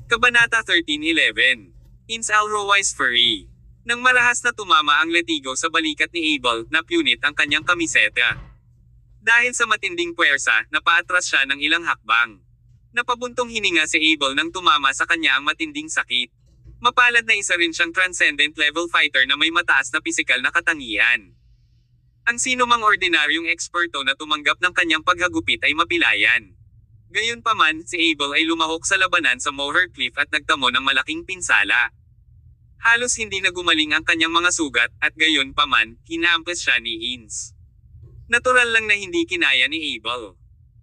Kabanata 13:11. Ins Alroy's Furry. Nang marahas na tumama ang letigo sa balikat ni Abel, napunit ang kanyang kamiseta. Dahil sa matinding puwersa, napaatras siya ng ilang hakbang. Napabuntong hininga si Abel nang tumama sa kanya ang matinding sakit. Mapalad na isa rin siyang transcendent level fighter na may mataas na pisikal na katangian. Ang sino mang ordinaryong eksperto na tumanggap ng kanyang paghagupit ay mapilayan. Gayunpaman, si Abel ay lumahok sa labanan sa Moher Cliff at nagtamo ng malaking pinsala. Halos hindi na gumaling ang kanyang mga sugat, at gayunpaman, hinaampas siya ni Ins. Natural lang na hindi kinaya ni Abel.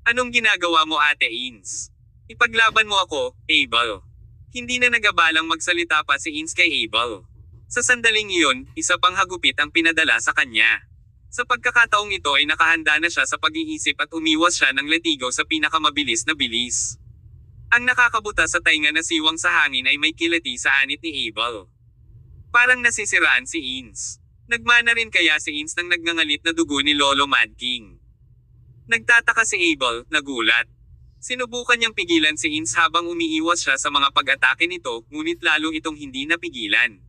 Anong ginagawa mo, Ate Ins? Ipaglaban mo ako, Abel. Hindi na nagabalang magsalita pa si Ins kay Abel. Sa sandaling iyon, isa pang hagupit ang pinadala sa kanya. Sa pagkakataong ito ay nakahanda na siya sa pag-iisip at umiwas siya ng letigo sa pinakamabilis na bilis. Ang nakakabuta sa tainga na siwang sa hangin ay may kilati sa anit ni Abel. Parang nasisiraan si Ins. Nagmana rin kaya si Ins ng nagngangalit na dugo ni Lolo Mad King. Nagtataka si Abel, nagulat. Sinubukan niyang pigilan si Ins habang umiiwas siya sa mga pag-atake nito, ngunit lalo itong hindi napigilan.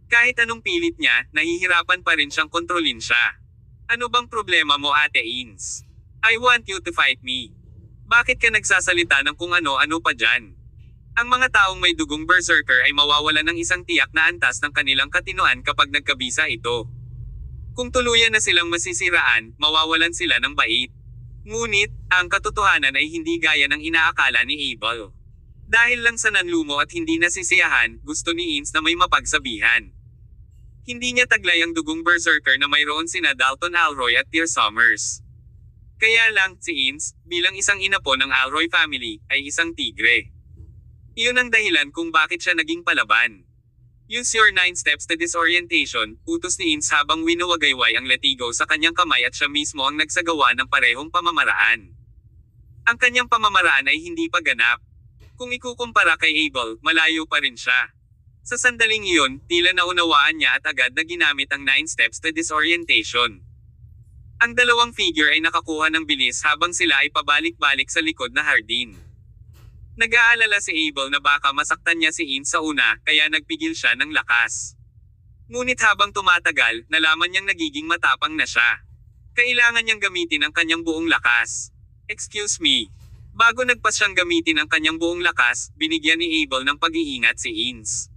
Kahit anong pilit niya, nahihirapan pa rin siyang kontrolin siya. Ano bang problema mo, Ate Ins? I want you to fight me. Bakit ka nagsasalita ng kung ano-ano pa dyan? Ang mga taong may dugong berserker ay mawawalan ng isang tiyak na antas ng kanilang katinoan kapag nagkabisa ito. Kung tuluyan na silang masisiraan, mawawalan sila ng bait. Ngunit, ang katotohanan ay hindi gaya ng inaakala ni Abel. Dahil lang sa nanlumo at hindi nasisiyahan, gusto ni Ins na may mapagsabihan. Hindi niya taglay ang dugong berserker na mayroon sina Dalton Alroy at Tyr Summers. Kaya lang, si Ins, bilang isang inapo ng Alroy family, ay isang tigre. Iyon ang dahilan kung bakit siya naging palaban. Use your 9 steps to disorientation, utos ni Ins habang winuwagayway ang letigo sa kanyang kamay at siya mismo ang nagsagawa ng parehong pamamaraan. Ang kanyang pamamaraan ay hindi pa ganap. Kung ikukumpara kay Abel, malayo pa rin siya. Sa sandaling iyon, tila naunawaan niya at agad na ginamit ang 9 steps to disorientation. Ang dalawang figure ay nakakuha ng bilis habang sila ay pabalik-balik sa likod na hardin. Nag-aalala si Abel na baka masaktan niya si Ins sa una, kaya nagpigil siya ng lakas. Ngunit habang tumatagal, nalaman niyang nagiging matapang na siya. Kailangan niyang gamitin ang kanyang buong lakas. Excuse me. Bago nagpas siyang gamitin ang kanyang buong lakas, binigyan ni Abel ng pag-iingat si Ins.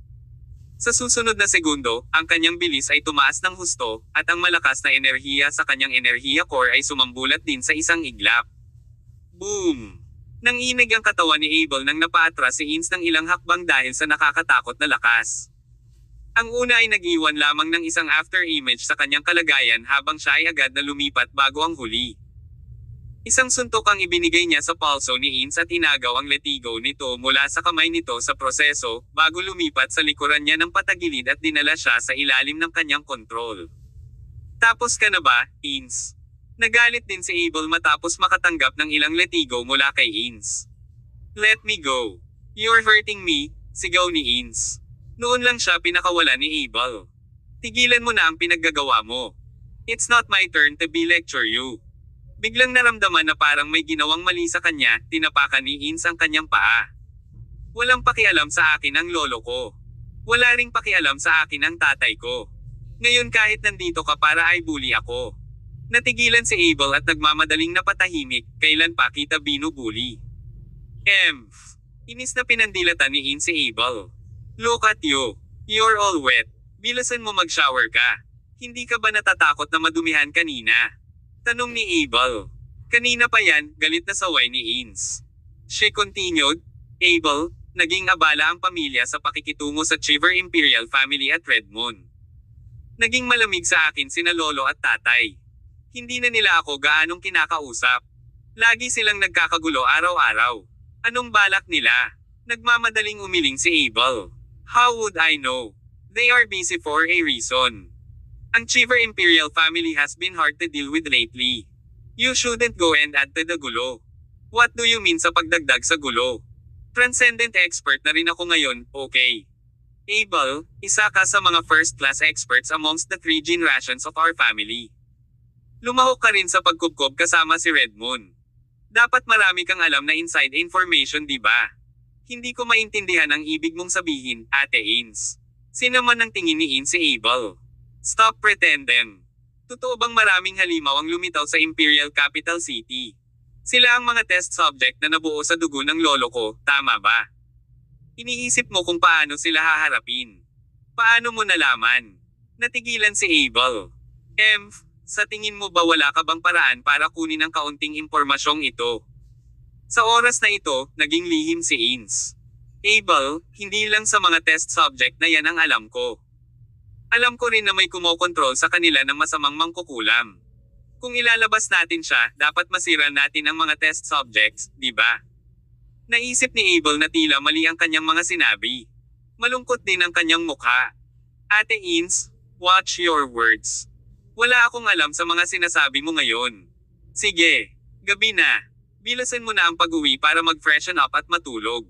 Sa susunod na segundo, ang kanyang bilis ay tumaas ng husto, at ang malakas na enerhiya sa kanyang enerhiya core ay sumambulat din sa isang iglap. Boom! Nanginig ang katawan ni Abel nang napaatras si Ins ng ilang hakbang dahil sa nakakatakot na lakas. Ang una ay nag-iwan lamang ng isang after image sa kanyang kalagayan habang siya ay agad na lumipat bago ang huli. Isang suntok ang ibinigay niya sa palso ni Ins at inagaw ang letigo nito mula sa kamay nito sa proseso, bago lumipat sa likuran niya ng patagilid at dinala siya sa ilalim ng kanyang kontrol. Tapos ka na ba, Ins? Nagalit din si Abel matapos makatanggap ng ilang letigo mula kay Ins. Let me go. You're hurting me, sigaw ni Ins. Noon lang siya pinakawala ni Abel. Tigilan mo na ang pinaggagawa mo. It's not my turn to be lecture you. Biglang naramdaman na parang may ginawang mali sa kanya, tinapakan ni Ins ang kanyang paa. Walang pakialam sa akin ang lolo ko. Wala ring pakialam sa akin ang tatay ko. Ngayon kahit nandito ka para ay bully ako. Natigilan si Abel at nagmamadaling napatahimik, kailan pa kita binubuli. Inis na pinandilatan ni Ins si Abel. Look at you. You're all wet. Bilasan mo mag-shower ka. Hindi ka ba natatakot na madumihan kanina? Tanong ni Abel. Kanina pa yan, galit na saway ni Ins. She continued, Abel, naging abala ang pamilya sa pakikitungo sa Cheever Imperial family at Redmond. Naging malamig sa akin sina lolo at tatay. Hindi na nila ako gaanong kinakausap. Lagi silang nagkakagulo araw-araw. Anong balak nila? Nagmamadaling umiling si Abel. How would I know? They are busy for a reason. Ang Cheever Imperial family has been hard to deal with lately. You shouldn't go and add to the gulo. What do you mean sa pagdagdag sa gulo? Transcendent expert na rin ako ngayon, okay? Abel, isa ka sa mga first-class experts amongst the 3 generations of our family. Lumahok ka rin sa pagkubkob kasama si Redmond. Dapat marami kang alam na inside information, di ba? Hindi ko maintindihan ang ibig mong sabihin, Ate Ins. Sinaman ang tingin ni Ins si Abel. Stop pretending. Totoo bang maraming halimaw ang lumitaw sa Imperial Capital City? Sila ang mga test subject na nabuo sa dugo ng lolo ko, tama ba? Iniisip mo kung paano sila haharapin. Paano mo nalaman? Natigilan si Abel. Sa tingin mo ba wala ka bang paraan para kunin ang kaunting impormasyong ito? Sa oras na ito, naging lihim si Ins. Abel, hindi lang sa mga test subject na yan ang alam ko. Alam ko rin na may kumokontrol sa kanila ng masamang mangkukulam. Kung ilalabas natin siya, dapat masira natin ang mga test subjects, di ba? Naisip ni Abel na tila mali ang kanyang mga sinabi. Malungkot din ang kanyang mukha. Ate Ins, watch your words. Wala akong alam sa mga sinasabi mo ngayon. Sige, gabi na. Bilasan mo na ang pag-uwi para mag-freshen up at matulog.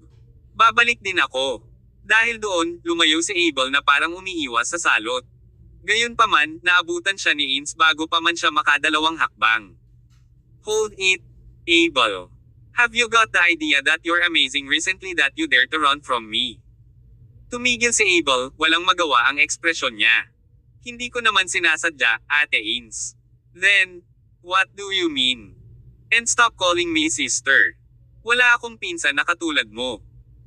Babalik din ako. Dahil doon, lumayo si Abel na parang umiiwas sa salot. Gayunpaman, naabutan siya ni Ins bago pa man siya makadalawang hakbang. Hold it, Abel. Have you got the idea that you're amazing recently that you dare to run from me? Tumigil si Abel, walang magawa ang ekspresyon niya. Hindi ko naman sinasadya, Ate Ins. Then, what do you mean? And stop calling me sister. Wala akong pinsan na katulad mo.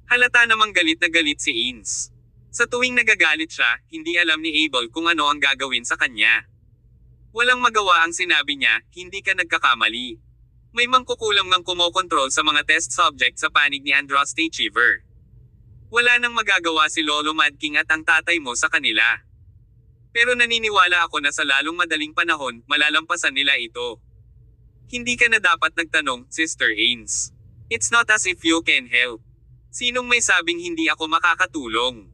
Halata namang galit na galit si Ins. Sa tuwing nagagalit siya, hindi alam ni Abel kung ano ang gagawin sa kanya. Walang magawa ang sinabi niya, hindi ka nagkakamali. May mangkukulam ngang kumokontrol sa mga test subject sa panig ni Andraste Cheever. Wala nang magagawa si Lolo Mad King at ang tatay mo sa kanila. Pero naniniwala ako na sa lalong madaling panahon, malalampasan nila ito. Hindi ka na dapat nagtanong, Sister Ins. It's not as if you can help. Sinong may sabing hindi ako makakatulong?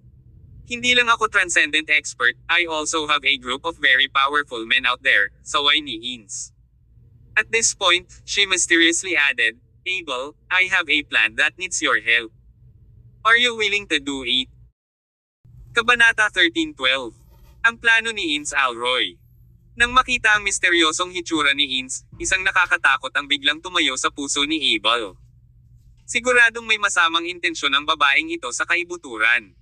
Hindi lang ako transcendent expert, I also have a group of very powerful men out there, saway ni Ins. At this point, she mysteriously added, Abel, I have a plan that needs your help. Are you willing to do it? Kabanata 13:12. Ang plano ni Ins Alroy. Nang makita ang misteryosong hitsura ni Ins, isang nakakatakot ang biglang tumayo sa puso ni Abel. Siguradong may masamang intensyon ang babaeng ito sa kaibuturan.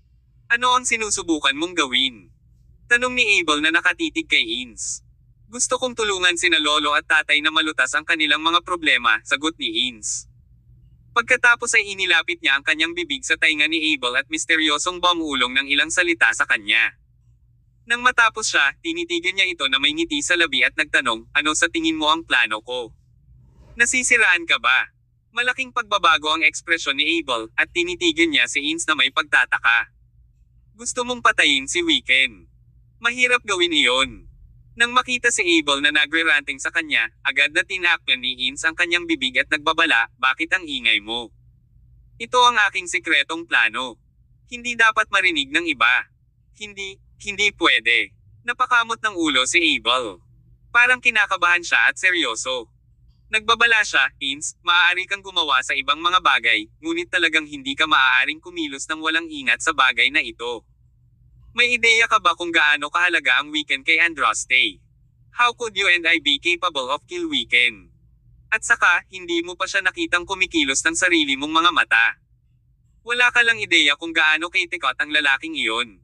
Ano ang sinusubukan mong gawin? Tanong ni Abel na nakatitig kay Ins. Gusto kong tulungan sina lolo at tatay na malutas ang kanilang mga problema, sagot ni Ins. Pagkatapos ay inilapit niya ang kanyang bibig sa tainga ni Abel at misteryosong bumulong ng ilang salita sa kanya. Nang matapos siya, tinitigan niya ito na may ngiti sa labi at nagtanong, ano sa tingin mo ang plano ko? Nasisiraan ka ba? Malaking pagbabago ang ekspresyon ni Abel, at tinitigan niya si Ins na may pagtataka. Gusto mong patayin si Weekend. Mahirap gawin iyon. Nang makita si Abel na nagre-ranting sa kanya, agad na tinakpan ni Ins ang kanyang bibig at nagbabala, bakit ang ingay mo? Ito ang aking sikretong plano. Hindi dapat marinig ng iba. Hindi pwede. Napakamot ng ulo si Abel. Parang kinakabahan siya at seryoso. Nagbabala siya, Ins, maaari kang gumawa sa ibang mga bagay, ngunit talagang hindi ka maaaring kumilos ng walang ingat sa bagay na ito. May ideya ka ba kung gaano kahalaga ang Weekend kay Andraste? How could you and I be capable of kill Weekend? At saka, hindi mo pa siya nakitang kumikilos ng sarili mong mga mata. Wala ka lang ideya kung gaano kay tikot ang lalaking iyon.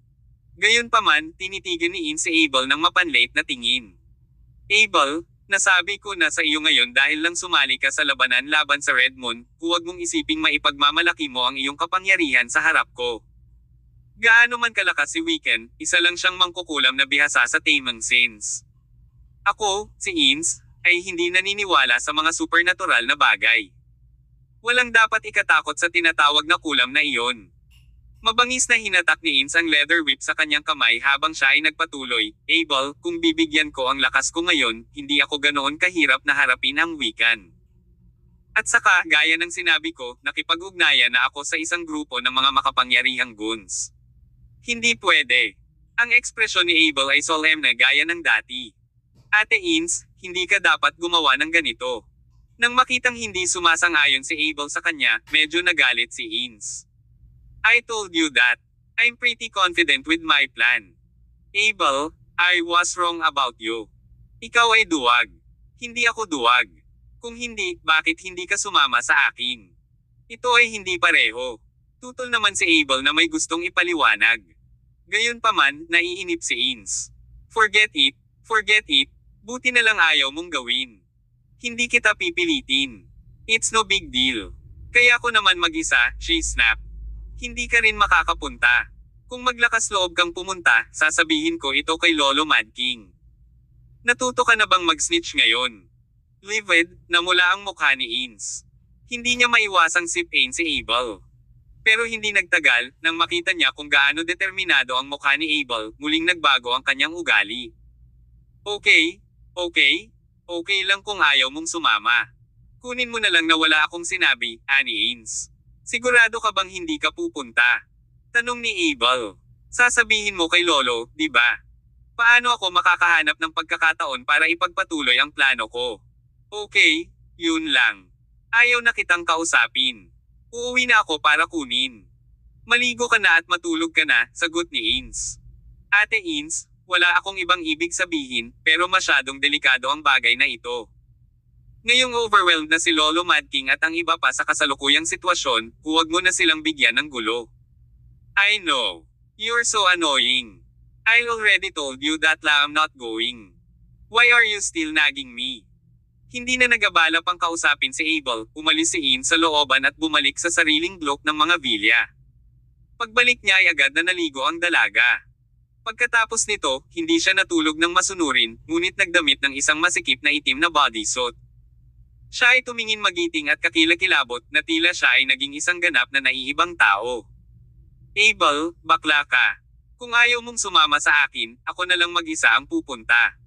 Gayunpaman, tinitigan ni Ins si Abel ng mapanlait na tingin. Abel, nasabi ko na sa iyo ngayon dahil lang sumali ka sa labanan laban sa Redmond, huwag mong isiping maipagmamalaki mo ang iyong kapangyarihan sa harap ko. Gaano man kalakas si Weekend, isa lang siyang mangkukulam na bihasa sa tamang sins. Ako, si Ins, ay hindi naniniwala sa mga supernatural na bagay. Walang dapat ikatakot sa tinatawag na kulam na iyon. Mabangis na hinatak ni Ins ang leather whip sa kanyang kamay habang siya ay nagpatuloy, Abel, kung bibigyan ko ang lakas ko ngayon, hindi ako ganoon kahirap na harapin ang Weekend. At saka, gaya ng sinabi ko, nakipag-ugnayan na ako sa isang grupo ng mga makapangyarihang goons. Hindi pwede. Ang ekspresyon ni Abel ay solemne gaya ng dati. Ate Ins, hindi ka dapat gumawa ng ganito. Nang makitang hindi sumasang-ayon si Abel sa kanya, medyo nagalit si Ins. I told you that. I'm pretty confident with my plan. Abel, I was wrong about you. Ikaw ay duwag. Hindi ako duwag. Kung hindi, bakit hindi ka sumama sa akin? Ito ay hindi pareho. Tutol naman si Abel na may gustong ipaliwanag. Gayunpaman, naiinip si Ins. Forget it, buti na lang ayaw mong gawin. Hindi kita pipilitin. It's no big deal. Kaya ko naman mag-isa, she snapped. Hindi ka rin makakapunta. Kung maglakas loob kang pumunta, sasabihin ko ito kay Lolo Mad King. Natuto ka na bang mag-snitch ngayon? Livid, namula ang mukha ni Ins. Hindi niya maiwasang sipin si Abel. Pero hindi nagtagal, nang makita niya kung gaano determinado ang mukha ni Abel, muling nagbago ang kanyang ugali. Okay lang kung ayaw mong sumama. Kunin mo na lang na wala akong sinabi, ani Ins. Sigurado ka bang hindi ka pupunta? Tanong ni Abel. Sasabihin mo kay Lolo, di ba? Paano ako makakahanap ng pagkakataon para ipagpatuloy ang plano ko? Okay, yun lang. Ayaw na kitang kausapin. Uuwi na ako para kunin. Maligo ka na at matulog ka na, sagot ni Ins. Ate Ins, wala akong ibang ibig sabihin, pero masyadong delikado ang bagay na ito. Ngayong overwhelmed na si Lolo Mad King at ang iba pa sa kasalukuyang sitwasyon, huwag mo na silang bigyan ng gulo. I know. You're so annoying. I already told you that I'm not going. Why are you still nagging me? Hindi na nagabala pang kausapin si Abel, umalis si Ins sa looban at bumalik sa sariling block ng mga vilya. Pagbalik niya ay agad na naligo ang dalaga. Pagkatapos nito, hindi siya natulog ng masunurin, ngunit nagdamit ng isang masikip na itim na bodysuit. Siya ay tumingin magiting at kakilakilabot na tila siya ay naging isang ganap na naiibang tao. Abel, bakla ka. Kung ayaw mong sumama sa akin, ako na lang mag-isa ang pupunta.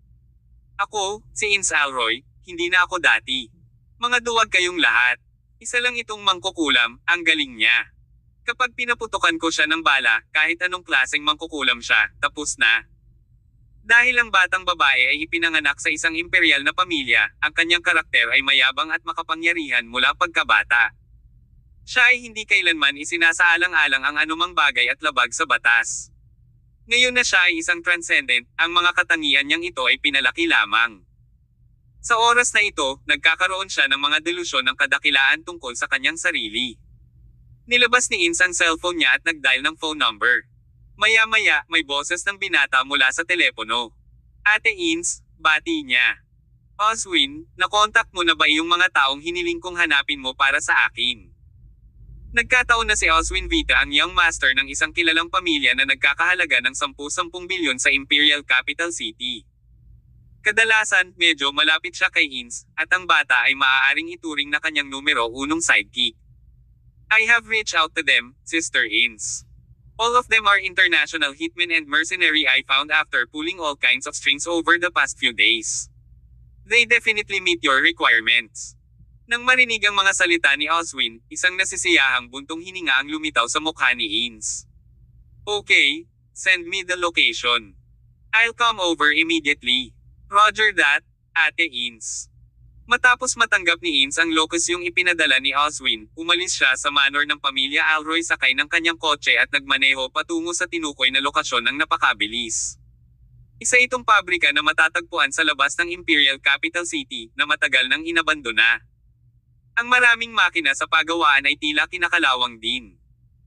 Ako, si Ins Alroy, hindi na ako dati. Mga duwag kayong lahat. Isa lang itong mangkukulam, ang galing niya. Kapag pinaputukan ko siya ng bala, kahit anong klaseng mangkukulam siya, tapos na. Dahil ang batang babae ay ipinanganak sa isang imperial na pamilya, ang kanyang karakter ay mayabang at makapangyarihan mula pagkabata. Siya ay hindi kailanman isinasaalang-alang ang anumang bagay at labag sa batas. Ngayon na siya ay isang transcendent, ang mga katangian niyang ito ay pinalaki lamang. Sa oras na ito, nagkakaroon siya ng mga delusyon ng kadakilaan tungkol sa kanyang sarili. Nilabas ni Ins ang cellphone niya at nag-dial ng phone number. Maya-maya, may boses ng binata mula sa telepono. Ate Ins, bati niya. Oswin, nakontak mo na ba yung mga taong hiniling kong hanapin mo para sa akin? Nagkataon na si Oswin Vita ang young master ng isang kilalang pamilya na nagkakahalaga ng 10-10 bilyon sa Imperial Capital City. Kadalasan, medyo malapit siya kay Ins, at ang bata ay maaaring ituring na kanyang numero 1 sidekick. I have reached out to them, Sister Ins. All of them are international hitmen and mercenary I found after pulling all kinds of strings over the past few days. They definitely meet your requirements. Nang marinig ang mga salita ni Oswin, isang nasisiyahang buntong hininga ang lumitaw sa mukha ni Ins. Okay, send me the location. I'll come over immediately. Roger that, Ate Ins. Matapos matanggap ni Ins ang locus yung ipinadala ni Oswin, umalis siya sa manor ng pamilya Alroy sakay ng kanyang kotse at nagmaneho patungo sa tinukoy na lokasyon ng napakabilis. Isa itong pabrika na matatagpuan sa labas ng Imperial Capital City, na matagal nang inabandona. Ang maraming makina sa pagawaan ay tila kinakalawang din.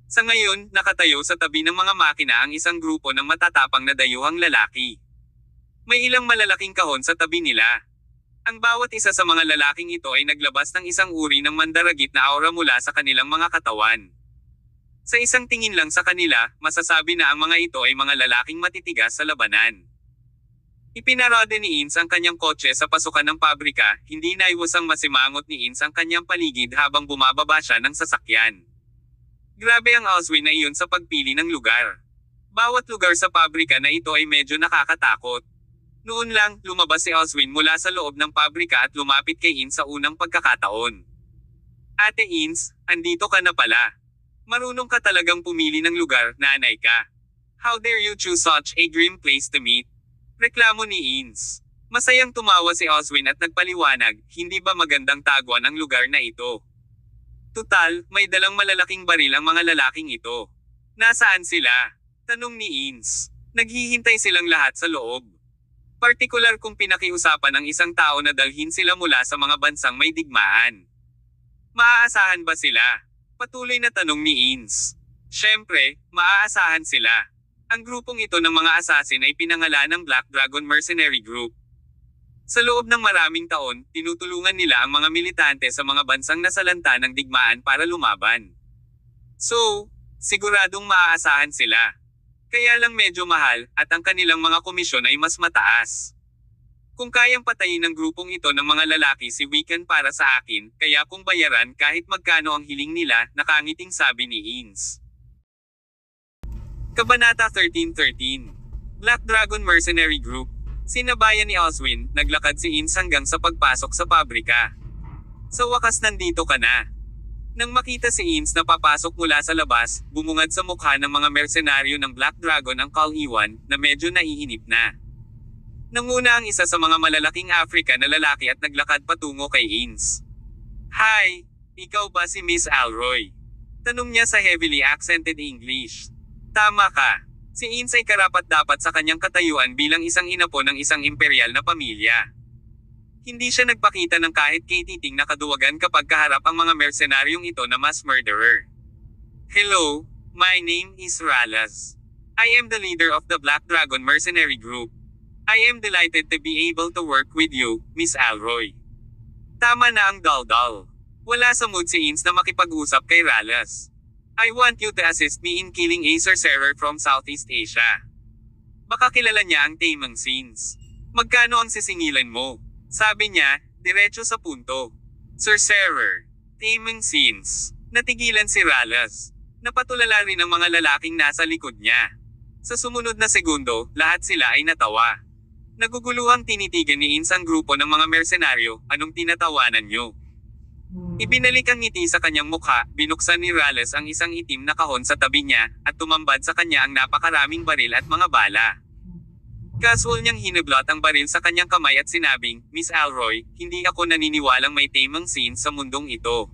Sa ngayon, nakatayo sa tabi ng mga makina ang isang grupo ng matatapang na dayuhang lalaki. May ilang malalaking kahon sa tabi nila. Ang bawat isa sa mga lalaking ito ay naglabas ng isang uri ng mandaragit na aura mula sa kanilang mga katawan. Sa isang tingin lang sa kanila, masasabi na ang mga ito ay mga lalaking matitigas sa labanan. Ipinarode ni Ins ang kanyang kotse sa pasukan ng pabrika, hindi naiwasang masimangot ni Ins ang kanyang paligid habang bumababa siya ng sasakyan. Grabe ang Oswin na iyon sa pagpili ng lugar. Bawat lugar sa pabrika na ito ay medyo nakakatakot. Noon lang, lumabas si Oswin mula sa loob ng pabrika at lumapit kay Ins sa unang pagkakataon. Ate Ins, andito ka na pala. Marunong ka talagang pumili ng lugar, nanay ka. How dare you choose such a grim place to meet? Reklamo ni Ins. Masayang tumawa si Oswin at nagpaliwanag, hindi ba magandang taguan ang lugar na ito? Tutal, may dalang malalaking baril ang mga lalaking ito. Nasaan sila? Tanong ni Ins. Naghihintay silang lahat sa loob. Partikular kung pinakiusapan ng isang tao na dalhin sila mula sa mga bansang may digmaan. Maaasahan ba sila? Patuloy na tanong ni Ins. Siyempre, maaasahan sila. Ang grupong ito ng mga assassin ay pinangalan ng Black Dragon Mercenary Group. Sa loob ng maraming taon, tinutulungan nila ang mga militante sa mga bansang nasalanta ng digmaan para lumaban. So, siguradong maaasahan sila. Kaya lang medyo mahal, at ang kanilang mga komisyon ay mas mataas. Kung kayang patayin ng grupong ito ng mga lalaki si Wiccan para sa akin, kaya kung bayaran kahit magkano ang hiling nila, nakangiting sabi ni Ins. Kabanata 1313. Black Dragon Mercenary Group. Sinabayan ni Oswin, naglakad si Ins hanggang sa pagpasok sa pabrika. Sa wakas nandito ka na. Nang makita si Ins na papasok mula sa labas, bumungad sa mukha ng mga mersenaryo ng Black Dragon ang Kal-Iwan, na medyo naiinip na. Nanguna ang isa sa mga malalaking Africa na lalaki at naglakad patungo kay Ins. Hi! Ikaw ba si Miss Alroy? Tanong niya sa heavily accented English. Tama ka. Si Ins ay karapat-dapat sa kanyang katayuan bilang isang inapo ng isang imperial na pamilya. Hindi siya nagpakita ng kahit katiting na kaduwagan kapag kaharap ang mga mersenaryong ito na mass murderer. Hello, my name is Ralas. I am the leader of the Black Dragon Mercenary Group. I am delighted to be able to work with you, Miss Alroy. Tama na ang daldal. Wala sa mood si Ins na makipag-usap kay Ralas. I want you to assist me in killing a sorcerer from Southeast Asia. Baka kilala niya ang Tamang Sins. Magkano ang sisingilan mo? Sabi niya, diretso sa punto. Sorcerer. Tamang Sins. Natigilan si Ralas. Napatulala rin ang mga lalaking nasa likod niya. Sa sumunod na segundo, lahat sila ay natawa. Naguguluhang tinitigan ni Ins ang grupo ng mga mersenaryo, anong tinatawanan nyo? Ibinalik ang ngiti sa kanyang mukha, binuksan ni Ralas ang isang itim na kahon sa tabi niya, at tumambad sa kanya ang napakaraming baril at mga bala. Casual niyang hinablot ang baril sa kanyang kamay at sinabing, Miss Alroy, hindi ako naniniwalang may Tamang Sins sa mundong ito.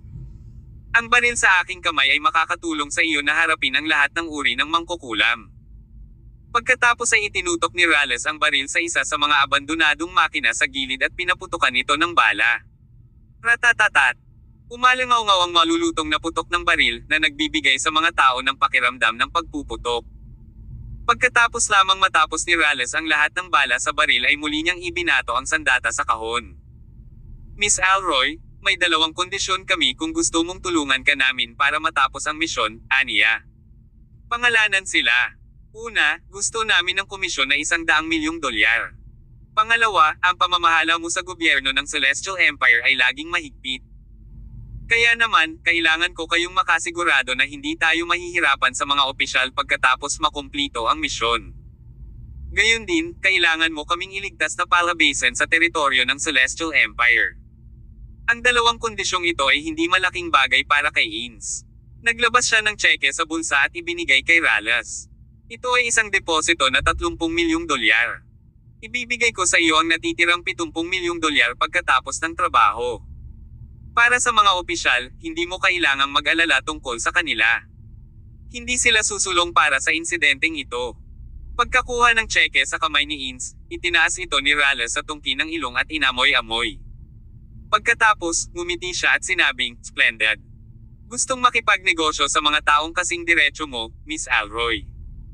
Ang baril sa aking kamay ay makakatulong sa iyo na harapin ang lahat ng uri ng mangkukulam. Pagkatapos ay itinutok ni Ralas ang baril sa isa sa mga abandonadong makina sa gilid at pinaputukan ito ng bala. Ratatatat! Umalangaw-ngaw ang malulutong na putok ng baril na nagbibigay sa mga tao ng pakiramdam ng pagpuputok. Pagkatapos lamang matapos ni Ralas ang lahat ng bala sa baril ay muli niyang ibinato ang sandata sa kahon. Miss Alroy, may dalawang kondisyon kami kung gusto mong tulungan ka namin para matapos ang misyon, aniya. Pangalanan sila. Una, gusto namin ng komisyon na $100 milyong. Pangalawa, ang pamamahala mo sa gobyerno ng Celestial Empire ay laging mahigpit. Kaya naman, kailangan ko kayong makasigurado na hindi tayo mahihirapan sa mga opisyal pagkatapos makumplito ang misyon. Gayon din, kailangan mo kaming iligtas na palabasin sa teritoryo ng Celestial Empire. Ang dalawang kondisyong ito ay hindi malaking bagay para kay Ins. Naglabas siya ng tseke sa bulsa at ibinigay kay Ralas. Ito ay isang deposito na $30 milyong. Ibibigay ko sa iyo ang natitirang $70 milyong pagkatapos ng trabaho. Para sa mga opisyal, hindi mo kailangang mag-alala tungkol sa kanila. Hindi sila susulong para sa insidenteng ito. Pagkakuha ng tseke sa kamay ni Ins, itinaas ito ni Ralas sa tungki ng ilong at inamoy-amoy. Pagkatapos, ngumiti siya at sinabing, Splendid. Gustong makipagnegosyo sa mga taong kasing diretso mo, Miss Alroy.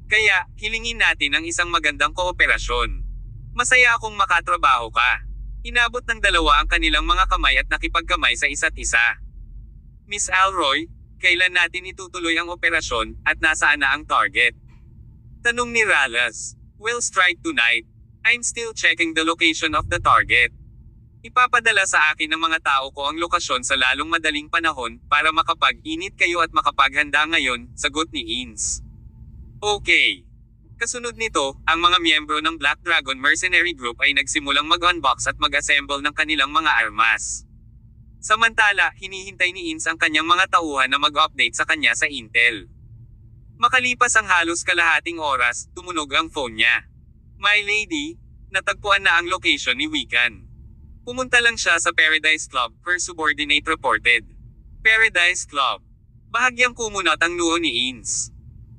Kaya, hilingin natin ang isang magandang kooperasyon. Masaya akong makatrabaho ka. Inabot ng dalawa ang kanilang mga kamay at nakipagkamay sa isa't isa. Miss Alroy, kailan natin itutuloy ang operasyon, at nasaan na ang target? Tanong ni Ralas. We'll strike tonight. I'm still checking the location of the target. Ipapadala sa akin ng mga tao ko ang lokasyon sa lalong madaling panahon, para makapag-init kayo at makapaghanda ngayon, sagot ni Ins. Okay. Kasunod nito, ang mga miyembro ng Black Dragon Mercenary Group ay nagsimulang mag-unbox at mag-assemble ng kanilang mga armas. Samantala, hinihintay ni Ins ang kanyang mga tauhan na mag-update sa kanya sa Intel. Makalipas ang halos kalahating oras, tumunog ang phone niya. My lady, natagpuan na ang location ni Wiccan. Pumunta lang siya sa Paradise Club, her subordinate reported. Paradise Club. Bahagyang kumunat ang noo ni Ins.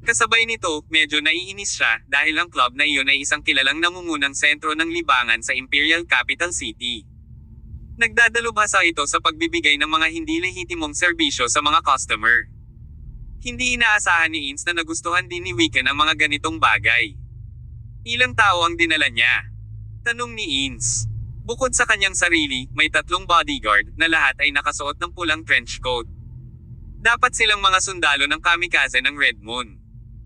Kasabay nito, medyo naiinis siya dahil ang club na iyon ay isang kilalang nangungunang sentro ng libangan sa Imperial Capital City. Nagdadalubhasa ito sa pagbibigay ng mga hindi lehitimong serbisyo sa mga customer. Hindi inaasahan ni Ins na nagustuhan din ni Wiccan ang mga ganitong bagay. Ilang tao ang dinala niya? Tanong ni Ins. Bukod sa kanyang sarili, may 3 bodyguard na lahat ay nakasuot ng pulang trench coat. Dapat silang mga sundalo ng kamikaze ng Red Moon.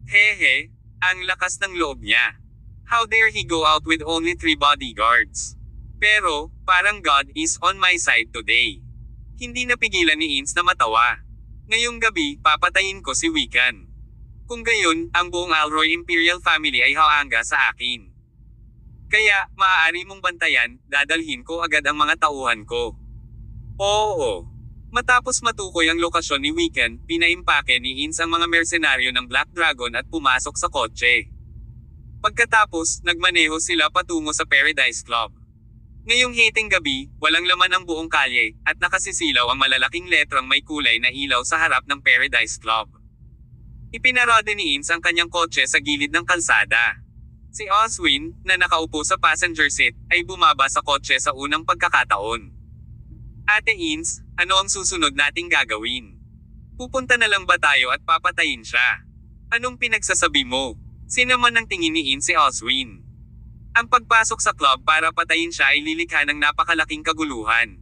Hehe, ang lakas ng loob niya. How dare he go out with only 3 bodyguards? Pero, parang God is on my side today. Hindi napigilan ni Ins na matawa. Ngayong gabi, papatayin ko si Wiccan. Kung gayon, ang buong Alroy Imperial family ay haanga sa akin. Kaya, maaari mong bantayan, dadalhin ko agad ang mga tauhan ko. Oo. Matapos matukoy ang lokasyon ni Wiccan, pinaimpake ni Ins ang mga mersenaryo ng Black Dragon at pumasok sa kotse. Pagkatapos, nagmaneho sila patungo sa Paradise Club. Ngayong hiting gabi, walang laman ang buong kalye, at nakasisilaw ang malalaking letrang may kulay na ilaw sa harap ng Paradise Club. Ipinarode ni Ins ang kanyang kotse sa gilid ng kalsada. Si Oswin, na nakaupo sa passenger seat, ay bumaba sa kotse sa unang pagkakataon. Ate Ins, ano ang susunod nating gagawin? Pupunta na lang ba tayo at papatayin siya? Anong pinagsasabi mo? Sinaman ng tingin ni Ins si Oswin. Ang pagpasok sa club para patayin siya ay lilikha ng napakalaking kaguluhan.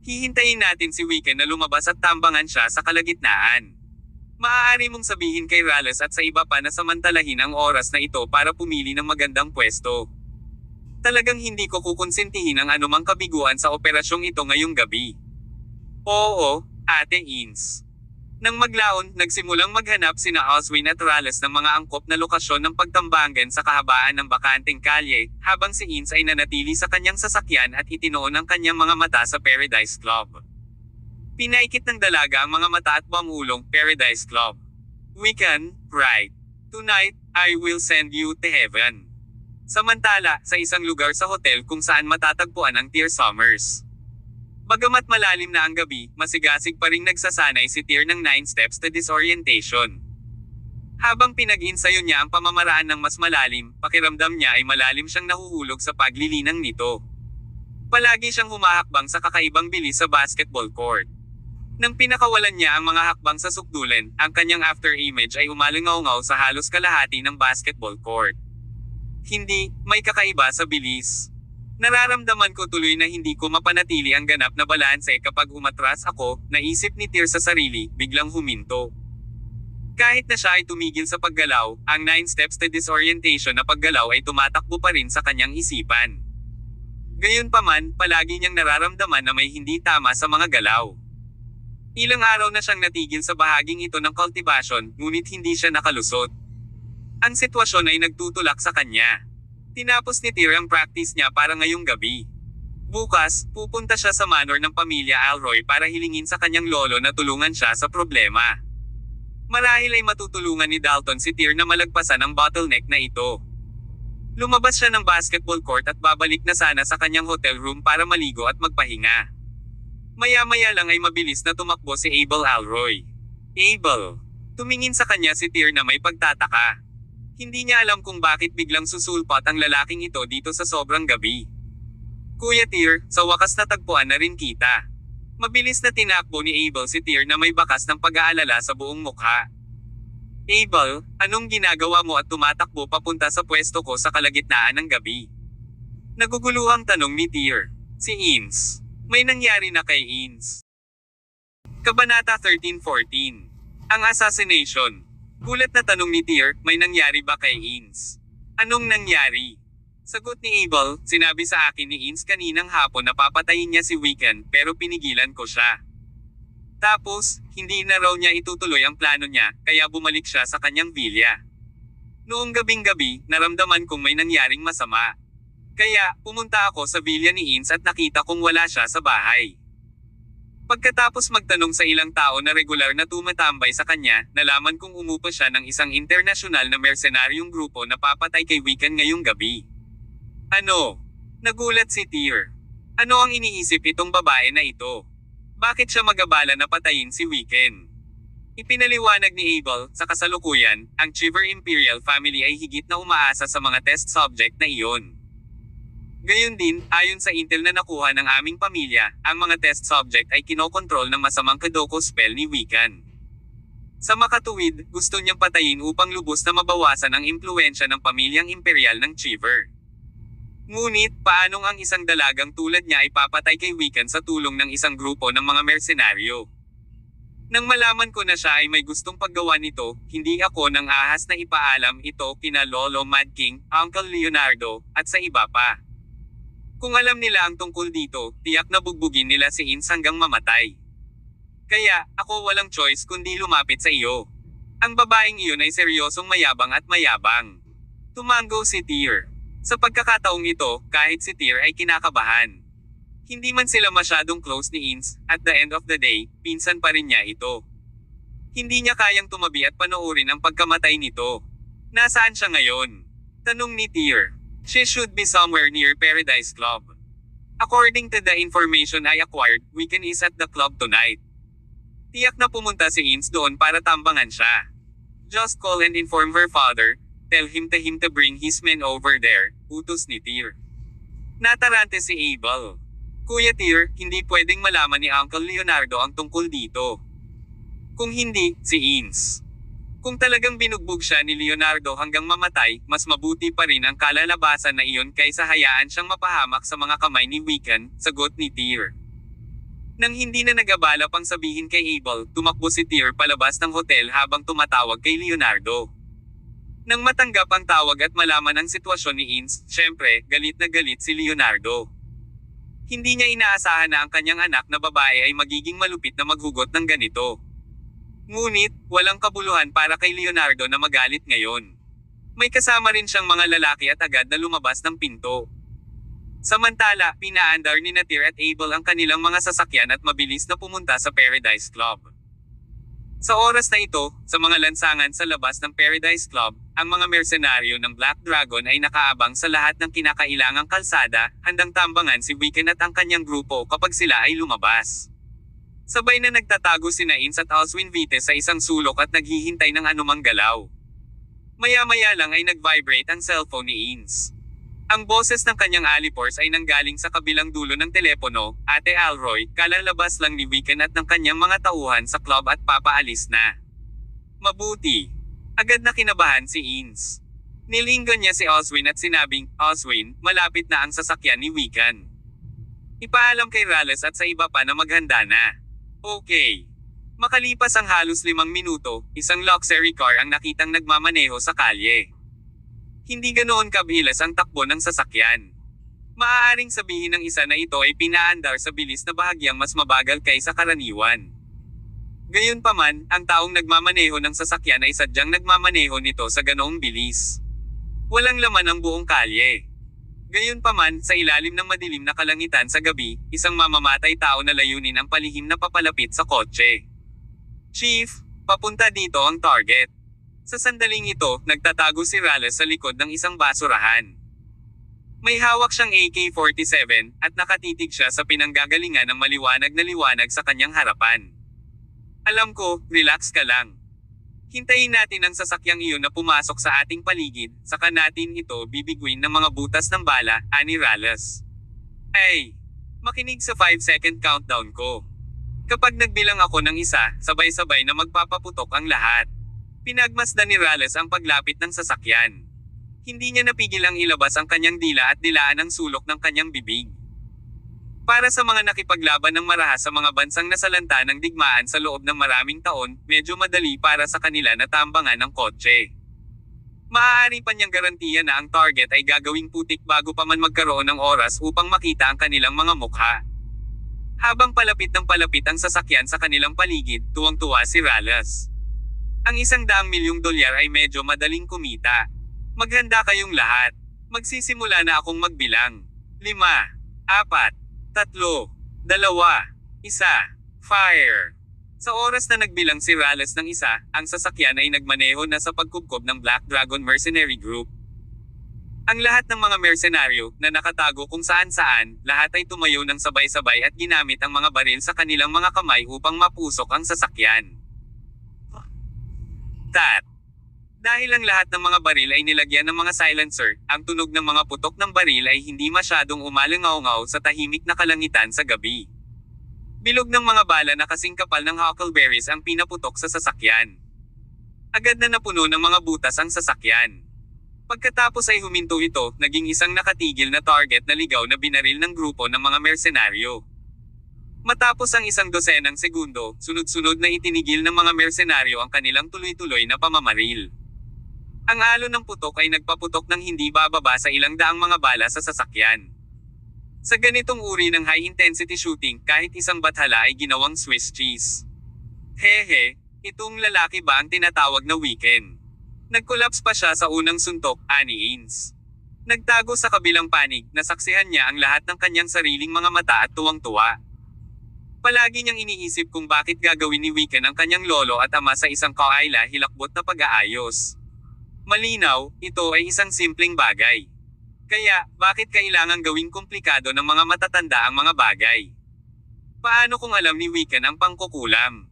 Hihintayin natin si Wiccan na lumabas at tambangan siya sa kalagitnaan. Maaari mong sabihin kay Rales at sa iba pa na samantalahin ang oras na ito para pumili ng magandang pwesto. Talagang hindi ko kukonsentihin ang anumang kabiguan sa operasyong ito ngayong gabi. Oo, Ate Ins. Nang maglaon, nagsimulang maghanap sina Oswin at Rales ng mga angkop na lokasyon ng pagtambangan sa kahabaan ng bakanteng kalye, habang si Ins ay nanatili sa kanyang sasakyan at itinoon ang kanyang mga mata sa Paradise Club. Pinaikit ng dalaga ang mga mata at bamulong, Paradise Club. Wiccan, right. Tonight, I will send you to heaven. Samantala, sa isang lugar sa hotel kung saan matatagpuan ang Tyr Summers. Bagamat malalim na ang gabi, masigasig pa ring nagsasanay si Tyr ng 9 steps to disorientation. Habang pinag-insayo niya ang pamamaraan ng mas malalim, pakiramdam niya ay malalim siyang nahuhulog sa paglilinang nito. Palagi siyang humahakbang sa kakaibang bilis sa basketball court. Nang pinakawalan niya ang mga hakbang sa sukdulan, ang kanyang after-image ay umalingaw-ngaw sa halos kalahati ng basketball court. Hindi, may kakaiba sa bilis. Nararamdaman ko tuloy na hindi ko mapanatili ang ganap na balanse kapag umatras ako, naisip ni Tyr sa sarili, biglang huminto. Kahit na siya ay tumigil sa paggalaw, ang 9 steps to disorientation na paggalaw ay tumatakbo pa rin sa kanyang isipan. Gayunpaman, palagi niyang nararamdaman na may hindi tama sa mga galaw. Ilang araw na siyang natigil sa bahaging ito ng cultivation, ngunit hindi siya nakalusot. Ang sitwasyon ay nagtutulak sa kanya. Tinapos ni Tyr ang practice niya para ngayong gabi. Bukas, pupunta siya sa manor ng pamilya Alroy para hilingin sa kanyang lolo na tulungan siya sa problema. Marahil ay matutulungan ni Dalton si Tyr na malagpasan ang bottleneck na ito. Lumabas siya ng basketball court at babalik na sana sa kanyang hotel room para maligo at magpahinga. Maya-maya lang ay mabilis na tumakbo si Abel Alroy. Abel. Tumingin sa kanya si Tyr na may pagtataka. Hindi niya alam kung bakit biglang susulpot ang lalaking ito dito sa sobrang gabi. Kuya Tyr, sa wakas natagpuan na rin kita. Mabilis na tinakbo ni Abel si Tyr na may bakas ng pag-aalala sa buong mukha. Abel, anong ginagawa mo at tumatakbo papunta sa pwesto ko sa kalagitnaan ng gabi? Naguguluhang tanong ni Tyr. Si Ins. May nangyari na kay Ins. Kabanata 13-14. Ang assassination. Gulat na tanong ni Tyr, may nangyari ba kay Ins? Anong nangyari? Sagot ni Abel, sinabi sa akin ni Ins kaninang hapon na papatayin niya si Wiccan, pero pinigilan ko siya. Tapos, hindi na raw niya itutuloy ang plano niya, kaya bumalik siya sa kanyang vilya. Noong gabing-gabi, naramdaman kong may nangyaring masama. Kaya, pumunta ako sa vilya ni Ins at nakita kong wala siya sa bahay. Pagkatapos magtanong sa ilang tao na regular na tumatambay sa kanya, nalaman kong umupa siya ng isang internasyonal na mercenaryong grupo na papatay kay Wiccan ngayong gabi. Ano? Nagulat si Tyr. Ano ang iniisip itong babae na ito? Bakit siya mag-abala na patayin si Wiccan? Ipinaliwanag ni Abel, sa kasalukuyan, ang Chiver Imperial family ay higit na umaasa sa mga test subject na iyon. Gayon din, ayon sa intel na nakuha ng aming pamilya, ang mga test subject ay kinokontrol ng masamang kadoko spell ni Wiccan. Sa makatuwid, gusto niyang patayin upang lubos na mabawasan ang impluensya ng pamilyang imperial ng Cheever. Ngunit, paanong ang isang dalagang tulad niya ay papatay kay Wiccan sa tulong ng isang grupo ng mga mersenaryo? Nang malaman ko na siya ay may gustong paggawa nito, hindi ako nang ahas na ipaalam ito kina Lolo Mad King, Uncle Leonardo, at sa iba pa. Kung alam nila ang tungkol dito, tiyak na bugbugin nila si Ins hanggang mamatay. Kaya, ako walang choice kundi lumapit sa iyo. Ang babaeng iyon ay seryosong mayabang at mayabang. Tumango si Tyr. Sa pagkakataong ito, kahit si Tyr ay kinakabahan. Hindi man sila masyadong close ni Ins, at the end of the day, pinsan pa rin niya ito. Hindi niya kayang tumabi at panoorin ang pagkamatay nito. Nasaan siya ngayon? Tanong ni Tyr. She should be somewhere near Paradise Club. According to the information I acquired, Wiccan is at the club tonight. Tiyak na pumunta si Ins doon para tambangan siya. Just call and inform her father. Tell him to bring his men over there, utos ni Tyr. Natarante si Abel. Kuya Tyr, hindi pwedeng malaman ni Uncle Leonardo ang tungkol dito. Kung hindi, si Ins. Kung talagang binugbog siya ni Leonardo hanggang mamatay, mas mabuti pa rin ang kalalabasan na iyon kaysa hayaan siyang mapahamak sa mga kamay ni Wiccan, sagot ni Tyr. Nang hindi na nag-abala pang sabihin kay Abel, tumakbo si Tyr palabas ng hotel habang tumatawag kay Leonardo. Nang matanggap ang tawag at malaman ang sitwasyon ni Ins, syempre, galit na galit si Leonardo. Hindi niya inaasahan na ang kanyang anak na babae ay magiging malupit na maghugot ng ganito. Ngunit, walang kabuluhan para kay Leonardo na magalit ngayon. May kasama rin siyang mga lalaki at agad na lumabas ng pinto. Samantala, pinaandar ni Tyr at Abel ang kanilang mga sasakyan at mabilis na pumunta sa Paradise Club. Sa oras na ito, sa mga lansangan sa labas ng Paradise Club, ang mga mersenaryo ng Black Dragon ay nakaabang sa lahat ng kinakailangang kalsada, handang tambangan si Wiccan at ang kanyang grupo kapag sila ay lumabas. Sabay na nagtatago sina Ins at Oswin Vite sa isang sulok at naghihintay ng anumang galaw. Maya-maya lang ay nag-vibrate ang cellphone ni Ins. Ang boses ng kanyang alipors ay nanggaling sa kabilang dulo ng telepono. Ate Alroy, kalalabas lang ni Wiccan at ng kanyang mga tauhan sa club at papaalis na. Mabuti. Agad na kinabahan si Ins. Nilinggan niya si Oswin at sinabing, Oswin, malapit na ang sasakyan ni Wiccan. Ipaalam kay Rales at sa iba pa na maghanda na. Okay. Makalipas ang halos 5 minuto, isang luxury car ang nakitang nagmamaneho sa kalye. Hindi ganoon kabilis ang takbo ng sasakyan. Maaaring sabihin ng isa na ito ay pinaandar sa bilis na bahagyang mas mabagal kaysa karaniwan. Gayunpaman, ang taong nagmamaneho ng sasakyan ay sadyang nagmamaneho nito sa ganoong bilis. Walang laman ang buong kalye. Gayunpaman, sa ilalim ng madilim na kalangitan sa gabi, isang mamamatay tao na layunin ang palihim na papalapit sa kotse. Chief, papunta dito ang target. Sa sandaling ito, nagtatago si Rales sa likod ng isang basurahan. May hawak siyang AK-47, at nakatitig siya sa pinanggagalingan ng maliwanag na liwanag sa kanyang harapan. Alam ko, relax ka lang. Hintayin natin ang sasakyang iyon na pumasok sa ating paligid, saka natin ito bibiguin ng mga butas ng bala, ani Rales. Ay! Makinig sa 5-second countdown ko. Kapag nagbilang ako ng isa, sabay-sabay na magpapaputok ang lahat. Pinagmasdan ni Rales ang paglapit ng sasakyan. Hindi niya napigil ang ilabas ang kanyang dila at dilaan ang sulok ng kanyang bibig. Para sa mga nakipaglaban ng marahas sa mga bansang nasalanta ng digmaan sa loob ng maraming taon, medyo madali para sa kanila na tambangan ng kotse. Maaari pa niyang garantiya na ang target ay gagawing putik bago pa man magkaroon ng oras upang makita ang kanilang mga mukha. Habang palapit ng palapit ang sasakyan sa kanilang paligid, tuwang-tuwa si Rales. Ang $100 milyong ay medyo madaling kumita. Maghanda kayong lahat. Magsisimula na akong magbilang. 5, 4, 3, 2, 1, fire! Sa oras na nagbilang si Rales ng isa, ang sasakyan ay nagmaneho na sa pagkubkob ng Black Dragon Mercenary Group. Ang lahat ng mga mersenaryo, na nakatago kung saan-saan, lahat ay tumayo ng sabay-sabay at ginamit ang mga baril sa kanilang mga kamay upang mapusok ang sasakyan. Dahil ang lahat ng mga baril ay nilagyan ng mga silencer, ang tunog ng mga putok ng baril ay hindi masyadong umalangaw-ngaw sa tahimik na kalangitan sa gabi. Bilog ng mga bala na kasing kapal ng huckleberries ang pinaputok sa sasakyan. Agad na napuno ng mga butas ang sasakyan. Pagkatapos ay huminto ito, naging isang nakatigil na target na ligaw na binaril ng grupo ng mga mersenaryo. Matapos ang 100 segundo, sunod-sunod na itinigil ng mga mersenaryo ang kanilang tuloy-tuloy na pamamaril. Ang alon ng putok ay nagpaputok ng hindi bababa sa ilang daang mga bala sa sasakyan. Sa ganitong uri ng high-intensity shooting, kahit isang bathala ay ginawang Swiss cheese. Hehe, itong lalaki ba ang tinatawag na Weekend? Nag-collapse pa siya sa unang suntok, ani Ins. Nagtago sa kabilang panig, nasaksihan niya ang lahat ng kanyang sariling mga mata at tuwang-tuwa. Palagi niyang iniisip kung bakit gagawin ni Weekend ang kanyang lolo at ama sa isang kawaila hilakbot na pag-aayos. Malinaw, ito ay isang simpleng bagay. Kaya, bakit kailangang gawing komplikado ng mga matatanda ang mga bagay? Paano kung alam ni Weekend ang pangkukulam?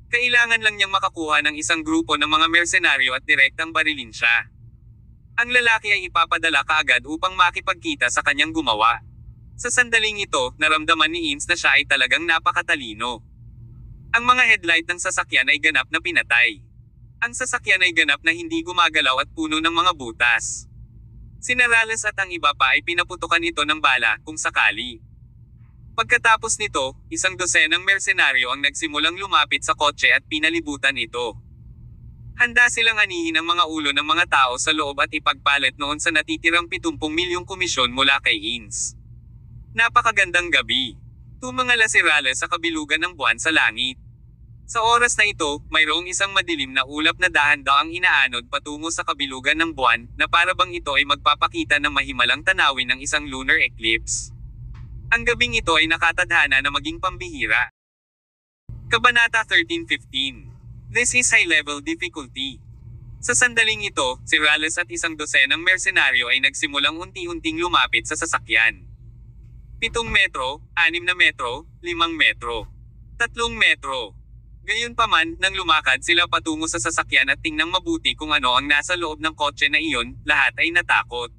Kailangan lang niyang makakuha ng isang grupo ng mga mersenaryo at direktang barilin siya. Ang lalaki ay ipapadala kaagad upang makipagkita sa kanyang gumawa. Sa sandaling ito, naramdaman ni Ins na siya ay talagang napakatalino. Ang mga headlight ng sasakyan ay ganap na pinatay. Ang sasakyan ay ganap na hindi gumagalaw at puno ng mga butas. Si Rales at ang iba pa ay pinaputukan ito ng bala, kung sakali. Pagkatapos nito, 100 mersenaryo ang nagsimulang lumapit sa kotse at pinalibutan ito. Handa silang anihin ang mga ulo ng mga tao sa loob at ipagpalit noon sa natitirang 70 milyong komisyon mula kay Ins. Napakagandang gabi. Tumangala si Rales sa kabilugan ng buwan sa langit. Sa oras na ito, mayroong isang madilim na ulap na dahan-daang inaanod patungo sa kabilugan ng buwan, na para bang ito ay magpapakita ng mahimalang tanawin ng isang lunar eclipse. Ang gabing ito ay nakatadhana na maging pambihira. Kabanata 13:15. This is high-level difficulty. Sa sandaling ito, si Rales at 100 mersenaryo ay nagsimulang unti-unting lumapit sa sasakyan. 7 metro, 6 na metro, 5 metro, 3 metro. Gayunpaman, nang lumakad sila patungo sa sasakyan at tingnang mabuti kung ano ang nasa loob ng kotse na iyon, lahat ay natakot.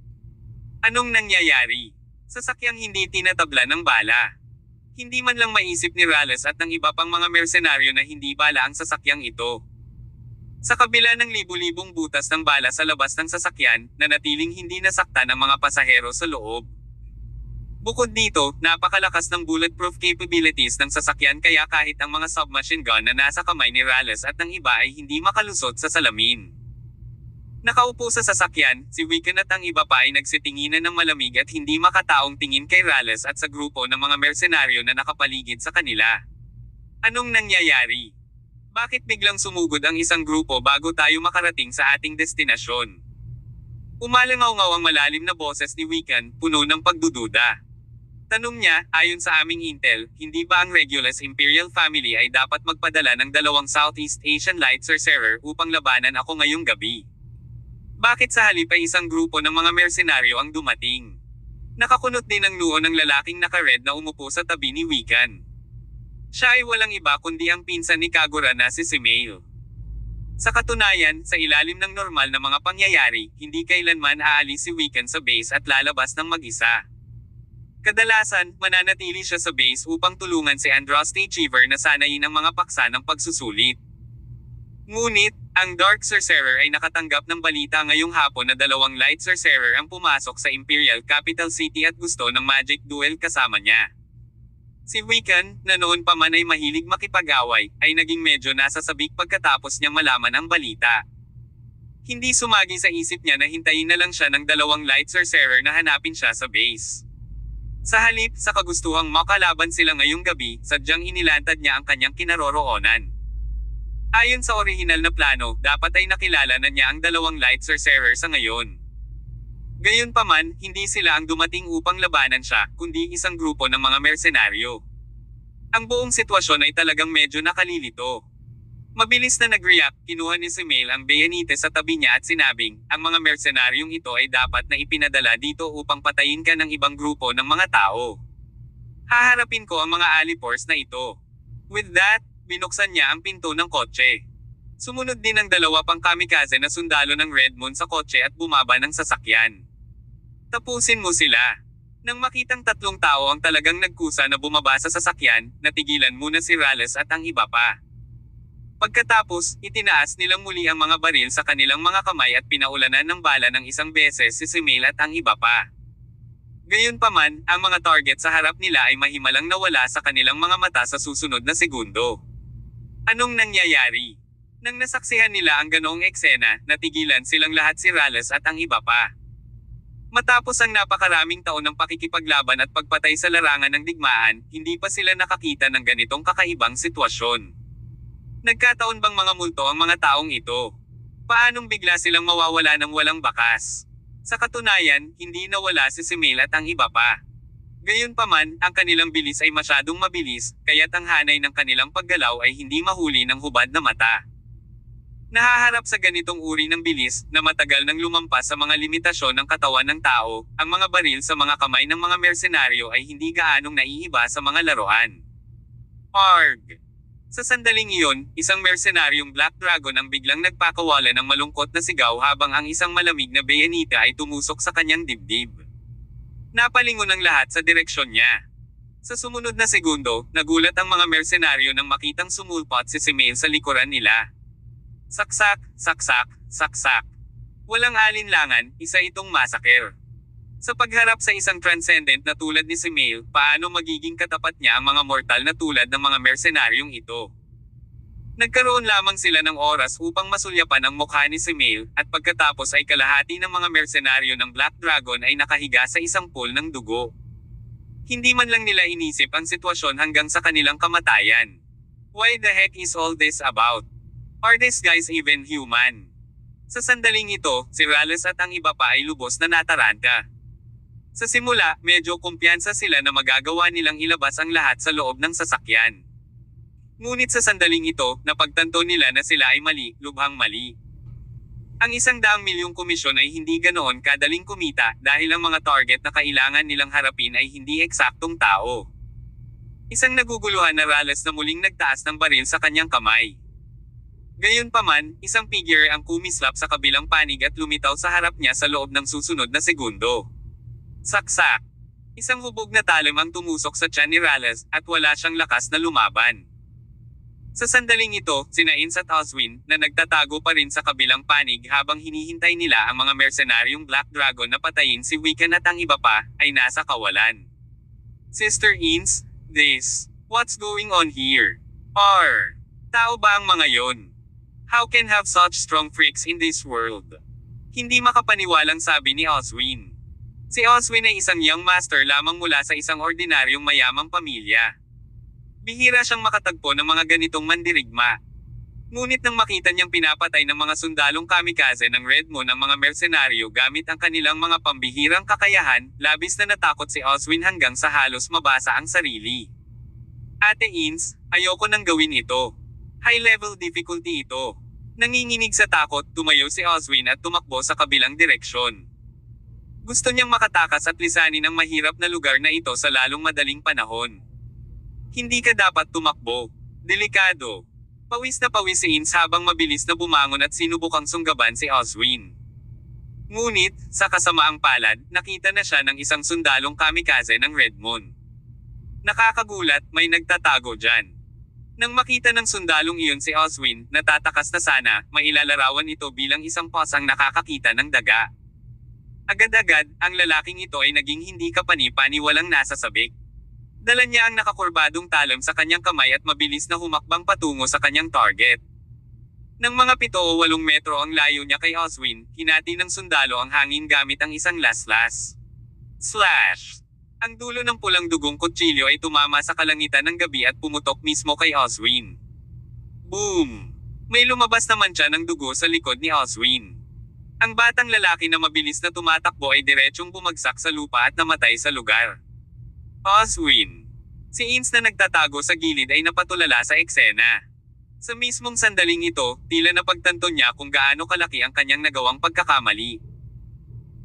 Anong nangyayari? Sasakyang hindi tinatabla ng bala. Hindi man lang maisip ni Rales at ng iba pang mga mersenaryo na hindi bala ang sasakyang ito. Sa kabila ng libu-libong butas ng bala sa labas ng sasakyan, nanatiling hindi nasaktan ang mga pasahero sa loob. Bukod dito, napakalakas ng bulletproof capabilities ng sasakyan kaya kahit ang mga submachine gun na nasa kamay ni Rales at ng iba ay hindi makalusot sa salamin. Nakaupo sa sasakyan, si Weekend at ang iba pa ay nagsitinginan ng malamig at hindi makataong tingin kay Rales at sa grupo ng mga mersenaryo na nakapaligid sa kanila. Anong nangyayari? Bakit biglang sumugod ang isang grupo bago tayo makarating sa ating destinasyon? Umalangaw-ngaw ang malalim na boses ni Weekend, puno ng pagdududa. Tanong niya, ayon sa aming intel, hindi ba ang Regulus Imperial Family ay dapat magpadala ng 2 Southeast Asian Light Sorcerer upang labanan ako ngayong gabi? Bakit sa halip ay isang grupo ng mga mersenaryo ang dumating? Nakakunot din ang noo ng lalaking naka-red na umupo sa tabi ni Weekend. Siya ay walang iba kundi ang pinsan ni Kagura na si Simail. Sa katunayan, sa ilalim ng normal na mga pangyayari, hindi kailanman aalis si Weekend sa base at lalabas ng mag-isa. Kadalasan, mananatili siya sa base upang tulungan si Andraste Cheever na sanayin ang mga paksa ng pagsusulit. Ngunit, ang Dark Sorcerer ay nakatanggap ng balita ngayong hapon na 2 Light Sorcerer ang pumasok sa Imperial Capital City at gusto ng magic duel kasama niya. Si Weekend, na noon pa man ay mahilig makipag-away, ay naging medyo nasasabik pagkatapos niyang malaman ang balita. Hindi sumagi sa isip niya na hintayin na lang siya ng 2 Light Sorcerer na hanapin siya sa base. Sa halip, sa kagustuhang makalaban sila ngayong gabi, sadyang inilantad niya ang kanyang kinaroroonan. Ayon sa orihinal na plano, dapat ay nakilala na niya ang 2 Light Sorcerer sa ngayon. Gayunpaman, hindi sila ang dumating upang labanan siya, kundi isang grupo ng mga mersenaryo. Ang buong sitwasyon ay talagang medyo nakalilito. Mabilis na nag-react, kinuha ni Simail ang bayanite sa tabi niya at sinabing, ang mga mersenaryong ito ay dapat na ipinadala dito upang patayin ka ng ibang grupo ng mga tao. Haharapin ko ang mga alipors na ito. With that, binuksan niya ang pinto ng kotse. Sumunod din ang 2 pang kamikaze na sundalo ng Red Moon sa kotse at bumaba ng sasakyan. Tapusin mo sila. Nang makitang 3 tao ang talagang nagkusa na bumaba sa sasakyan, natigilan muna si Rales at ang iba pa. Pagkatapos, itinaas nilang muli ang mga baril sa kanilang mga kamay at pinaulanan ng bala ng isang beses si Simil at ang iba pa. Gayunpaman, ang mga target sa harap nila ay mahimalang nawala sa kanilang mga mata sa susunod na segundo. Anong nangyayari? Nang nasaksihan nila ang ganoong eksena, natigilan silang lahat si Rales at ang iba pa. Matapos ang napakaraming taon ng pakikipaglaban at pagpatay sa larangan ng digmaan, hindi pa sila nakakita ng ganitong kakaibang sitwasyon. Nagkataon bang mga multo ang mga taong ito? Paanong bigla silang mawawala ng walang bakas? Sa katunayan, hindi nawala si Simil at ang iba pa. Gayunpaman, ang kanilang bilis ay masyadong mabilis, kaya't ang hanay ng kanilang paggalaw ay hindi mahuli ng hubad na mata. Nahaharap sa ganitong uri ng bilis, na matagal nang lumampas sa mga limitasyon ng katawan ng tao, ang mga baril sa mga kamay ng mga mersenaryo ay hindi gaanong naiiba sa mga laruan. Arg! Sa sandaling iyon, isang mersenaryong Black Dragon ang biglang nagpakawala ng malungkot na sigaw habang ang isang malamig na bayanita ay tumusok sa kanyang dibdib. Napalingon ang lahat sa direksyon niya. Sa sumunod na segundo, nagulat ang mga mersenaryo nang makitang sumulpot si Simil sa likuran nila. Saksak, saksak, saksak. Walang alinlangan, isa itong massacre. Sa pagharap sa isang transcendent na tulad ni Simil, paano magiging katapat niya ang mga mortal na tulad ng mga mersenaryong ito? Nagkaroon lamang sila ng oras upang masulyapan ang mukha ni Simil, at pagkatapos ay kalahati ng mga mersenaryo ng Black Dragon ay nakahiga sa isang pool ng dugo. Hindi man lang nila inisip ang sitwasyon hanggang sa kanilang kamatayan. Why the heck is all this about? Are these guys even human? Sa sandaling ito, si Rales at ang iba pa ay lubos na nataranta. Sa simula, medyo kumpiyansa sila na magagawa nilang ilabas ang lahat sa loob ng sasakyan. Ngunit sa sandaling ito, napagtanto nila na sila ay mali, lubhang mali. Ang 100 milyong komisyon ay hindi ganoon kadaling kumita dahil ang mga target na kailangan nilang harapin ay hindi eksaktong tao. Isang naguguluhan na Rales na muling nagtaas ng baril sa kanyang kamay. Gayunpaman, isang figure ang kumislap sa kabilang panig at lumitaw sa harap niya sa loob ng susunod na segundo. Saksak! Isang hubog na talim ang tumusok sa tiyan ni Rales, at wala siyang lakas na lumaban. Sa sandaling ito, sina Ins at Oswin, na nagtatago pa rin sa kabilang panig habang hinihintay nila ang mga mersenaryong Black Dragon na patayin si Wiccan at ang iba pa, ay nasa kawalan. Sister Ins, what's going on here? Tao ba ang mga yon? How can have such strong freaks in this world? Hindi makapaniwalang sabi ni Oswin. Si Oswin ay isang young master lamang mula sa isang ordinaryong mayamang pamilya. Bihira siyang makatagpo ng mga ganitong mandirigma. Ngunit nang makita niyang pinapatay ng mga sundalong kamikaze ng Red Moon ang mga mersenaryo gamit ang kanilang mga pambihirang kakayahan, labis na natakot si Oswin hanggang sa halos mabasa ang sarili. Ate Ins, ayoko nang gawin ito. High level difficulty ito. Nanginginig sa takot, tumayo si Oswin at tumakbo sa kabilang direksyon. Gusto niyang makatakas at lisanin ang mahirap na lugar na ito sa lalong madaling panahon. Hindi ka dapat tumakbo. Delikado. Pawis na pawis si Ins habang mabilis na bumangon at sinubukang sunggaban si Oswin. Ngunit, sa kasamaang palad, nakita na siya ng isang sundalong kamikaze ng Red Moon. Nakakagulat, may nagtatago dyan. Nang makita ng sundalong iyon si Oswin, natatakas na sana, mailalarawan ito bilang isang pasang nakakakita ng daga. Agad-agad, ang lalaking ito ay naging hindi kapani-pani walang nasasabik. Dala niya ang nakakurbadong talam sa kanyang kamay at mabilis na humakbang patungo sa kanyang target. Nang mga 7 o 8 metro ang layo niya kay Oswin, hinati ng sundalo ang hangin gamit ang isang laslas. Slash! Ang dulo ng pulang dugong kutsilyo ay tumama sa kalangitan ng gabi at pumutok mismo kay Oswin. Boom! May lumabas naman siya ng dugo sa likod ni Oswin. Ang batang lalaki na mabilis na tumatakbo ay diretsyong bumagsak sa lupa at namatay sa lugar. Oswin. Si Ins na nagtatago sa gilid ay napatulala sa eksena. Sa mismong sandaling ito, tila napagtanto niya kung gaano kalaki ang kanyang nagawang pagkakamali.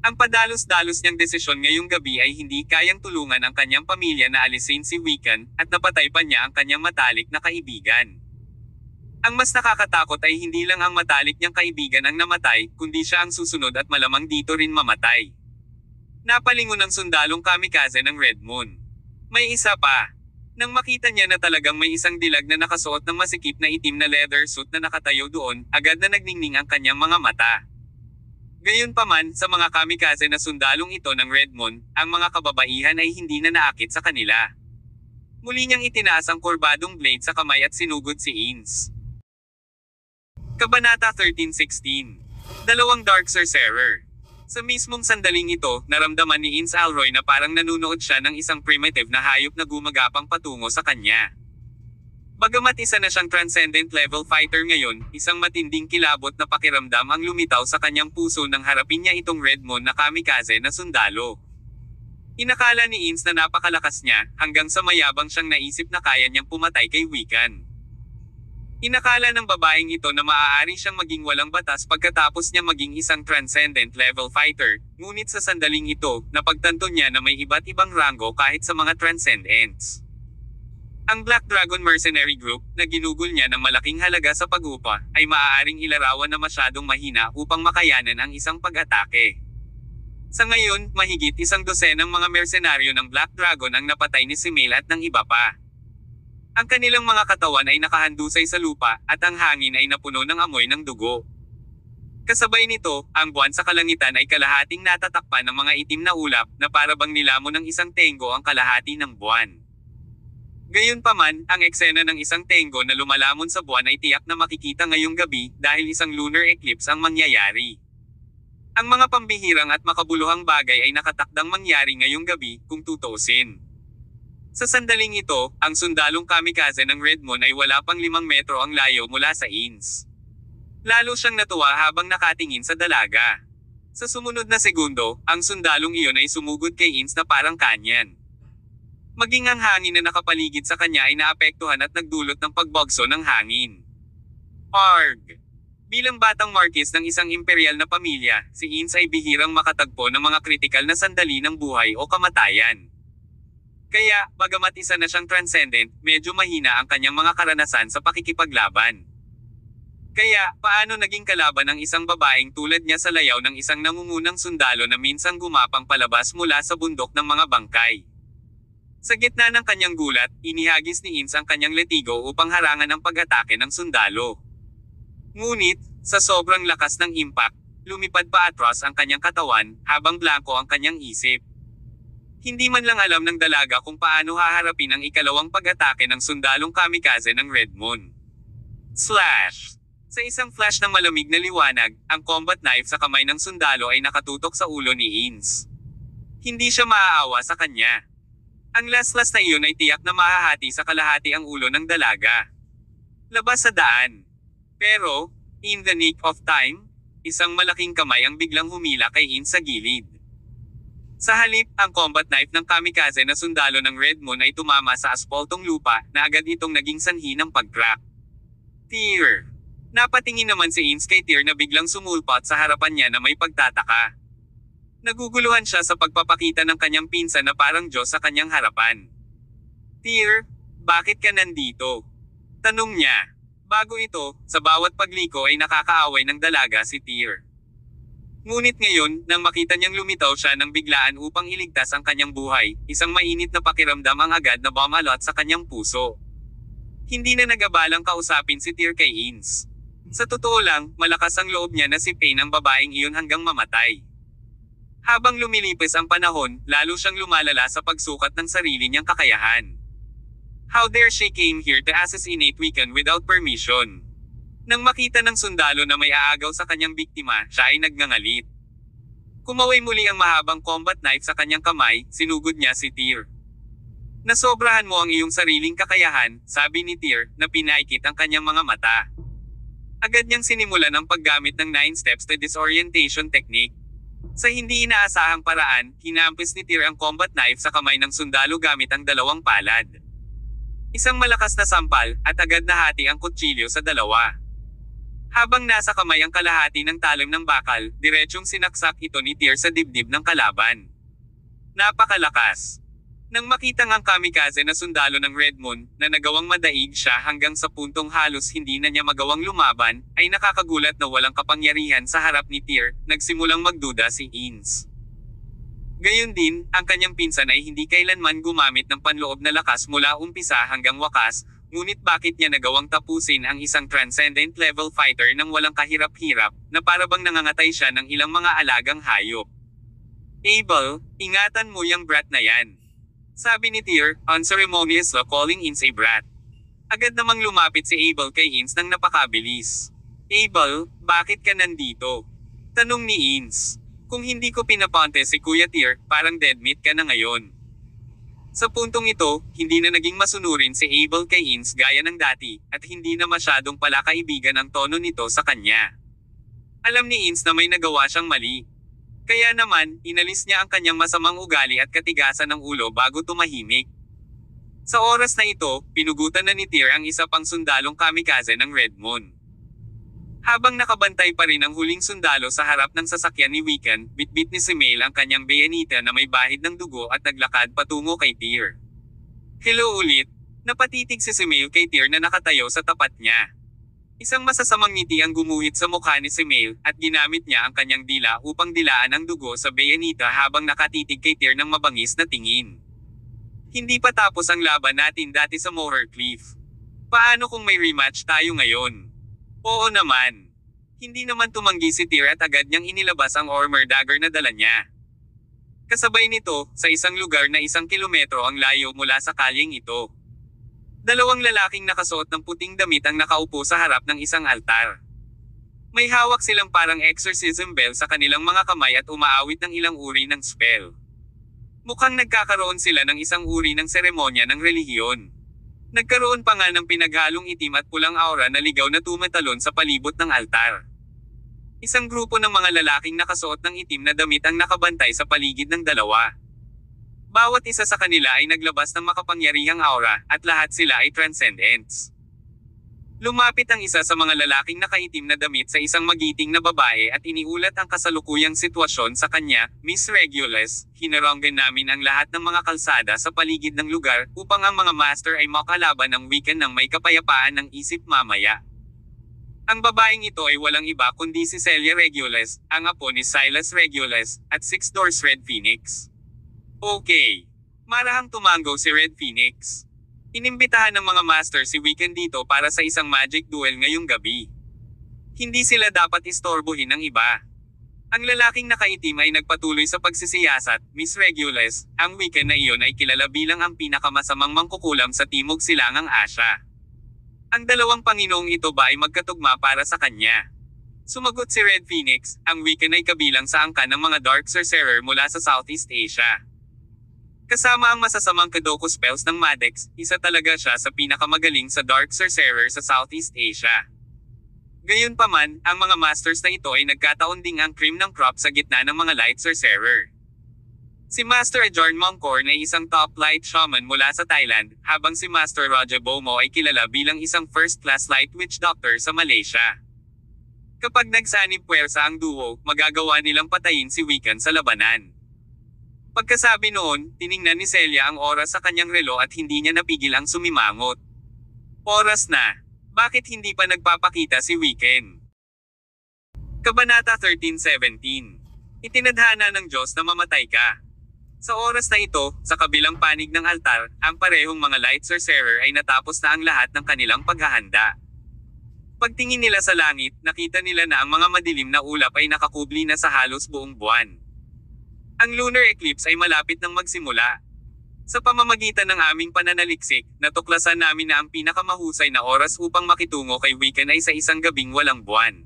Ang padalos-dalos niyang desisyon ngayong gabi ay hindi kayang tulungan ang kanyang pamilya na alisin si Wiccan, at napatay pa niya ang kanyang matalik na kaibigan. Ang mas nakakatakot ay hindi lang ang matalik niyang kaibigan ang namatay, kundi siya ang susunod at malamang dito rin mamatay. Napalingon ang sundalong kamikaze ng Red Moon. May isa pa. Nang makita niya na talagang may isang dilag na nakasuot ng masikip na itim na leather suit na nakatayo doon, agad na nagningning ang kanyang mga mata. Gayunpaman, sa mga kamikaze na sundalong ito ng Redmond, ang mga kababaihan ay hindi na naakit sa kanila. Muli niyang itinaas ang kurbadong blade sa kamay at sinugod si Ines. Kabanata 13:16. Dalawang Dark Sorcerer. Sa mismong sandaling ito, naramdaman ni Ines Alroy na parang nanunood siya ng isang primitive na hayop na gumagapang patungo sa kanya. Bagamat isa na siyang transcendent level fighter ngayon, isang matinding kilabot na pakiramdam ang lumitaw sa kanyang puso nang harapin niya itong Redmond na kamikaze na sundalo. Inakala ni Ines na napakalakas niya, hanggang sa mayabang siyang naisip na kaya niyang pumatay kay Wiccan. Inakala ng babaeng ito na maaari siyang maging walang batas pagkatapos niya maging isang transcendent level fighter, ngunit sa sandaling ito, napagtanto niya na may iba't ibang rango kahit sa mga transcendents. Ang Black Dragon Mercenary Group, na ginugol niya ng malaking halaga sa pag-upa, ay maaaring ilarawan na masyadong mahina upang makayanan ang isang pag-atake. Sa ngayon, mahigit 100 mga mersenaryo ng Black Dragon ang napatay ni Simil at ng iba pa. Ang kanilang mga katawan ay nakahandusay sa lupa, at ang hangin ay napuno ng amoy ng dugo. Kasabay nito, ang buwan sa kalangitan ay kalahating natatakpan ng mga itim na ulap, na parabang nilamon ng isang tenggo ang kalahati ng buwan. Gayunpaman, ang eksena ng isang tenggo na lumalamon sa buwan ay tiyak na makikita ngayong gabi, dahil isang lunar eclipse ang mangyayari. Ang mga pambihirang at makabuluhang bagay ay nakatakdang mangyari ngayong gabi, kung tutuusin. Sa sandaling ito, ang sundalong kamikaze ng Redmond ay wala pang 5 metro ang layo mula sa Ines. Lalo siyang natuwa habang nakatingin sa dalaga. Sa sumunod na segundo, ang sundalong iyon ay sumugod kay Ines na parang kanyan. Maging ang hangin na nakapaligid sa kanya ay naapektuhan at nagdulot ng pagbagso ng hangin. Arg! Bilang batang marquis ng isang imperial na pamilya, si Ines ay bihirang makatagpo ng mga kritikal na sandali ng buhay o kamatayan. Kaya, bagamat isa na siyang transcendent, medyo mahina ang kanyang mga karanasan sa pakikipaglaban. Kaya, paano naging kalaban ng isang babaeng tulad niya sa layaw ng isang nangungunang sundalo na minsang gumapang palabas mula sa bundok ng mga bangkay? Sa gitna ng kanyang gulat, inihagis ni Ines ang kanyang letigo upang harangan ang pag-atake ng sundalo. Ngunit, sa sobrang lakas ng impact, lumipad pa atras ang kanyang katawan, habang blanko ang kanyang isip. Hindi man lang alam ng dalaga kung paano haharapin ang ikalawang pag-atake ng sundalong kamikaze ng Redmond. Slash! Sa isang flash ng malamig na liwanag, ang combat knife sa kamay ng sundalo ay nakatutok sa ulo ni Ines. Hindi siya maaawa sa kanya. Ang laslas na iyon ay tiyak na mahahati sa kalahati ang ulo ng dalaga. Labas sa daan. Pero, in the nick of time, isang malaking kamay ang biglang humila kay Ines sa gilid. Sa halip, ang combat knife ng kamikaze na sundalo ng Redmond ay tumama sa aspaltong lupa, na agad itong naging sanhi ng pag-crack. Tear! Napatingin naman si Ines kay Tear na biglang sumulpat sa harapan niya na may pagtataka. Naguguluhan siya sa pagpapakita ng kanyang pinsan na parang Diyos sa kanyang harapan. Tear, bakit ka nandito? Tanong niya. Bago ito, sa bawat pagliko ay nakakaaway ng dalaga si Tear. Ngunit ngayon, nang makita niyang lumitaw siya ng biglaan upang iligtas ang kanyang buhay, isang mainit na pakiramdam ang agad na bumalot sa kanyang puso. Hindi na nagabalang kausapin si Tear kay Ines. Sa totoo lang, malakas ang loob niya na sipin ang babaeng iyon hanggang mamatay. Habang lumilipis ang panahon, lalo siyang lumalala sa pagsukat ng sarili niyang kakayahan. How dare she came here to assassinate Wiccan without permission? Nang makita ng sundalo na may aagaw sa kanyang biktima, siya ay nagngangalit. Kumaway muli ang mahabang combat knife sa kanyang kamay, sinugod niya si Tear. Nasobrahan mo ang iyong sariling kakayahan, sabi ni Tear, na pinaikit ang kanyang mga mata. Agad niyang sinimulan ang paggamit ng 9 steps to disorientation technique. Sa hindi inaasahang paraan, hinampis ni Tear ang combat knife sa kamay ng sundalo gamit ang 2 palad. Isang malakas na sampal, at agad nahati ang kutsilyo sa 2. Habang nasa kamay ang kalahati ng talim ng bakal, diretsyong sinaksak ito ni Tear sa dibdib ng kalaban. Napakalakas! Nang makita ang kamikaze na sundalo ng Redmond, na nagawang madaig siya hanggang sa puntong halos hindi na niya magawang lumaban, ay nakakagulat na walang kapangyarihan sa harap ni Tear, nagsimulang magduda si Ines. Gayon din, ang kanyang pinsan ay hindi kailanman gumamit ng panloob na lakas mula umpisa hanggang wakas, ngunit bakit niya nagawang tapusin ang isang transcendent level fighter nang walang kahirap-hirap, na parabang nangangatay siya ng ilang mga alagang hayop. Abel, ingatan mo yung brat na yan. Sabi ni Tyr, unceremoniously calling Ince a brat. Agad namang lumapit si Abel kay Ince nang napakabilis. Abel, bakit ka nandito? Tanong ni Ince. Kung hindi ko pinaponte si Kuya Tyr, parang dead meat ka na ngayon. Sa puntong ito, hindi na naging masunurin si Abel kay Ince gaya ng dati, at hindi na masyadong palakaibigan ang tono nito sa kanya. Alam ni Ince na may nagawa siyang mali. Kaya naman, inalis niya ang kanyang masamang ugali at katigasan ng ulo bago tumahimik. Sa oras na ito, pinugutan na ni Tyr ang isa pang sundalong kamikaze ng Red Moon. Habang nakabantay pa rin ang huling sundalo sa harap ng sasakyan ni Wiccan, bitbit ni Sumail ang kanyang bayoneta na may bahid ng dugo at naglakad patungo kay Tyr. Hello ulit! Napatitig si Sumail kay Tyr na nakatayo sa tapat niya. Isang masasamang ngiti ang gumuhit sa mukha ni Sumail, at ginamit niya ang kanyang dila upang dilaan ang dugo sa bayoneta habang nakatitig kay Tyr ng mabangis na tingin. Hindi pa tapos ang laban natin dati sa Moher Cliff. Paano kung may rematch tayo ngayon? Oo naman. Hindi naman tumanggi si Tyr at agad niyang inilabas ang armor dagger na dala niya. Kasabay nito, sa isang lugar na 1 kilometro ang layo mula sa kalyeng ito. Dalawang lalaking nakasuot ng puting damit ang nakaupo sa harap ng isang altar. May hawak silang parang exorcism bell sa kanilang mga kamay at umaawit ng ilang uri ng spell. Mukhang nagkakaroon sila ng isang uri ng seremonya ng relihiyon. Nagkaroon pa nga ng pinaghalong itim at pulang aura na ligaw na tumatalon sa palibot ng altar. Isang grupo ng mga lalaking nakasuot ng itim na damit ang nakabantay sa paligid ng dalawa. Bawat isa sa kanila ay naglabas ng makapangyarihang aura, at lahat sila ay transcendents. Lumapit ang isa sa mga lalaking nakaitim na damit sa isang magiting na babae at iniulat ang kasalukuyang sitwasyon sa kanya. Miss Regulus, hinaranggan namin ang lahat ng mga kalsada sa paligid ng lugar upang ang mga master ay makalaban ng Wiccan ng may kapayapaan ng isip mamaya. Ang babaeng ito ay walang iba kundi si Celia Regulus, ang apo ni Silas Regulus, at Six Doors Red Phoenix. Okay. Marahang tumango si Red Phoenix. Inimbitahan ng mga master si Wiccan dito para sa isang magic duel ngayong gabi. Hindi sila dapat istorbohin ng iba. Ang lalaking nakaitim ay nagpatuloy sa pagsisiyasat. Miss Regulus, ang Wiccan na iyon ay kilala bilang ang pinakamasamang mangkukulam sa Timog Silangang Asya. Ang dalawang Panginoong ito ba ay magkatugma para sa kanya? Sumagot si Red Phoenix, ang Wiccan ay kabilang sa angkan ng mga Dark Sorcerer mula sa Southeast Asia. Kasama ang masasamang Kadoku spells ng Madex, isa talaga siya sa pinakamagaling sa Dark Sorcerer sa Southeast Asia. Gayunpaman, ang mga masters na ito ay nagkataon ding ang cream ng crop sa gitna ng mga Light Sorcerer. Si Master Ajorn Mongkorn ay isang top light shaman mula sa Thailand, habang si Master Roger Bomo ay kilala bilang isang first-class light witch doctor sa Malaysia. Kapag nagsanib puwersa ang duo, magagawa nilang patayin si Wiccan sa labanan. Pagkasabi noon, tiningnan ni Celia ang oras sa kanyang relo at hindi niya napigil ang sumimangot. Oras na. Bakit hindi pa nagpapakita si Wiccan? Kabanata 13:17. Itinadhana ng Diyos na mamatay ka. Sa oras na ito, sa kabilang panig ng altar, ang parehong mga Light Sorcerer ay natapos na ang lahat ng kanilang paghahanda. Pagtingin nila sa langit, nakita nila na ang mga madilim na ulap ay nakakubli na sa halos buong buwan. Ang lunar eclipse ay malapit nang magsimula. Sa pamamagitan ng aming pananaliksik, natuklasan namin na ang pinakamahusay na oras upang makitungo kay Wiccan ay sa isang gabing walang buwan.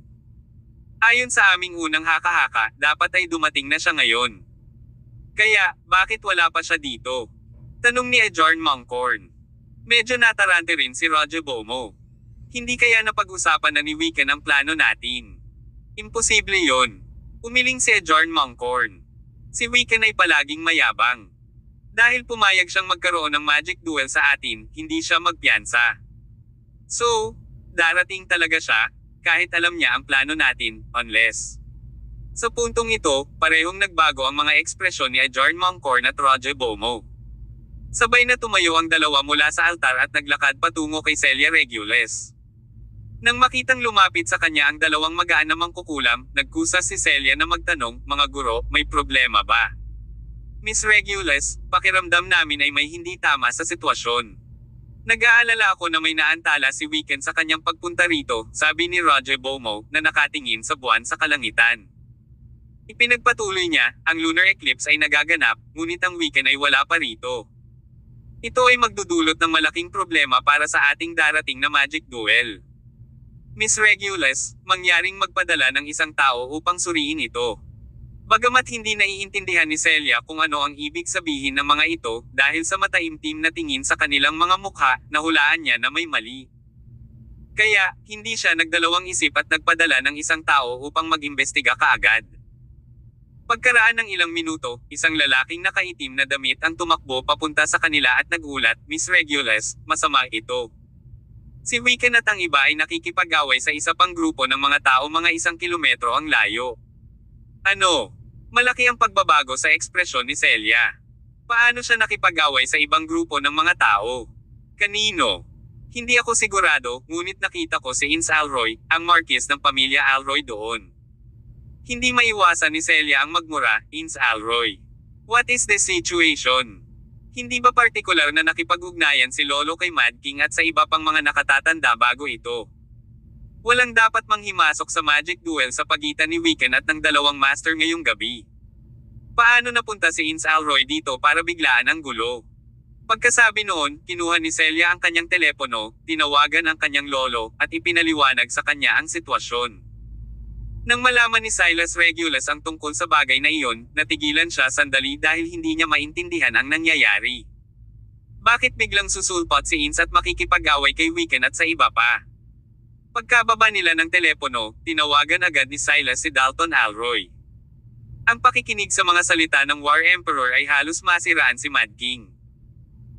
Ayon sa aming unang haka-haka, dapat ay dumating na siya ngayon. Kaya, bakit wala pa siya dito? Tanong ni Ajorn Mongkorn. Medyo natarante rin si Roger Bomo. Hindi kaya napag-usapan na ni Wiccan ang plano natin? Imposible yon. Umiling si Ajorn Mongkorn. Si Wiccan ay palaging mayabang. Dahil pumayag siyang magkaroon ng magic duel sa atin, hindi siya magpiyansa. So, darating talaga siya, kahit alam niya ang plano natin, unless. Sa puntong ito, parehong nagbago ang mga ekspresyon ni Ajorn Mongkorn at Roger Bomo. Sabay na tumayo ang dalawa mula sa altar at naglakad patungo kay Celia Regulus. Nang makitang lumapit sa kanya ang dalawang magaan na mangkukulam, nagkusa si Celia na magtanong, mga guro, may problema ba? Miss Regulus, pakiramdam namin ay may hindi tama sa sitwasyon. Nag-aalala ako na may naantala si Wiccan sa kanyang pagpunta rito, sabi ni Roger Bomo, na nakatingin sa buwan sa kalangitan. Ipinagpatuloy niya, ang lunar eclipse ay nagaganap, ngunit ang Wiccan ay wala pa rito. Ito ay magdudulot ng malaking problema para sa ating darating na magic duel. Miss Regulus, mangyaring magpadala ng isang tao upang suriin ito. Bagamat hindi naiintindihan ni Celia kung ano ang ibig sabihin ng mga ito, dahil sa mataimtim na tingin sa kanilang mga mukha, nahulaan niya na may mali. Kaya, hindi siya nagdalawang isip at nagpadala ng isang tao upang mag-imbestiga kaagad. Pagkaraan ng ilang minuto, isang lalaking nakaitim na damit ang tumakbo papunta sa kanila at nagulat, Miss Regulus, masama ito. Si Wiccan at ang iba ay nakikipag-away sa isa pang grupo ng mga tao mga 1 kilometro ang layo. Ano? Malaki ang pagbabago sa ekspresyon ni Celia. Paano siya nakipag-away sa ibang grupo ng mga tao? Kanino? Hindi ako sigurado, ngunit nakita ko si Ince Alroy, ang Marquis ng pamilya Alroy doon. Hindi maiwasan ni Celia ang magmura, Ince Alroy. What is the situation? Hindi ba partikular na nakipag-ugnayan si Lolo kay Mad King at sa iba pang mga nakatatanda bago ito? Walang dapat manghimasok sa magic duel sa pagitan ni Wiccan at ng dalawang master ngayong gabi. Paano napunta si Ince Alroy dito para biglaan ang gulo? Pagkasabi noon, kinuha ni Celia ang kanyang telepono, tinawagan ang kanyang lolo, at ipinaliwanag sa kanya ang sitwasyon. Nang malaman ni Silas Regulus ang tungkol sa bagay na iyon, natigilan siya sandali dahil hindi niya maintindihan ang nangyayari. Bakit biglang susulpot si Ince at makikipag-away kay Wiccan at sa iba pa? Pagkababa nila ng telepono, tinawagan agad ni Silas si Dalton Alroy. Ang pakikinig sa mga salita ng War Emperor ay halos masiraan si Mad King.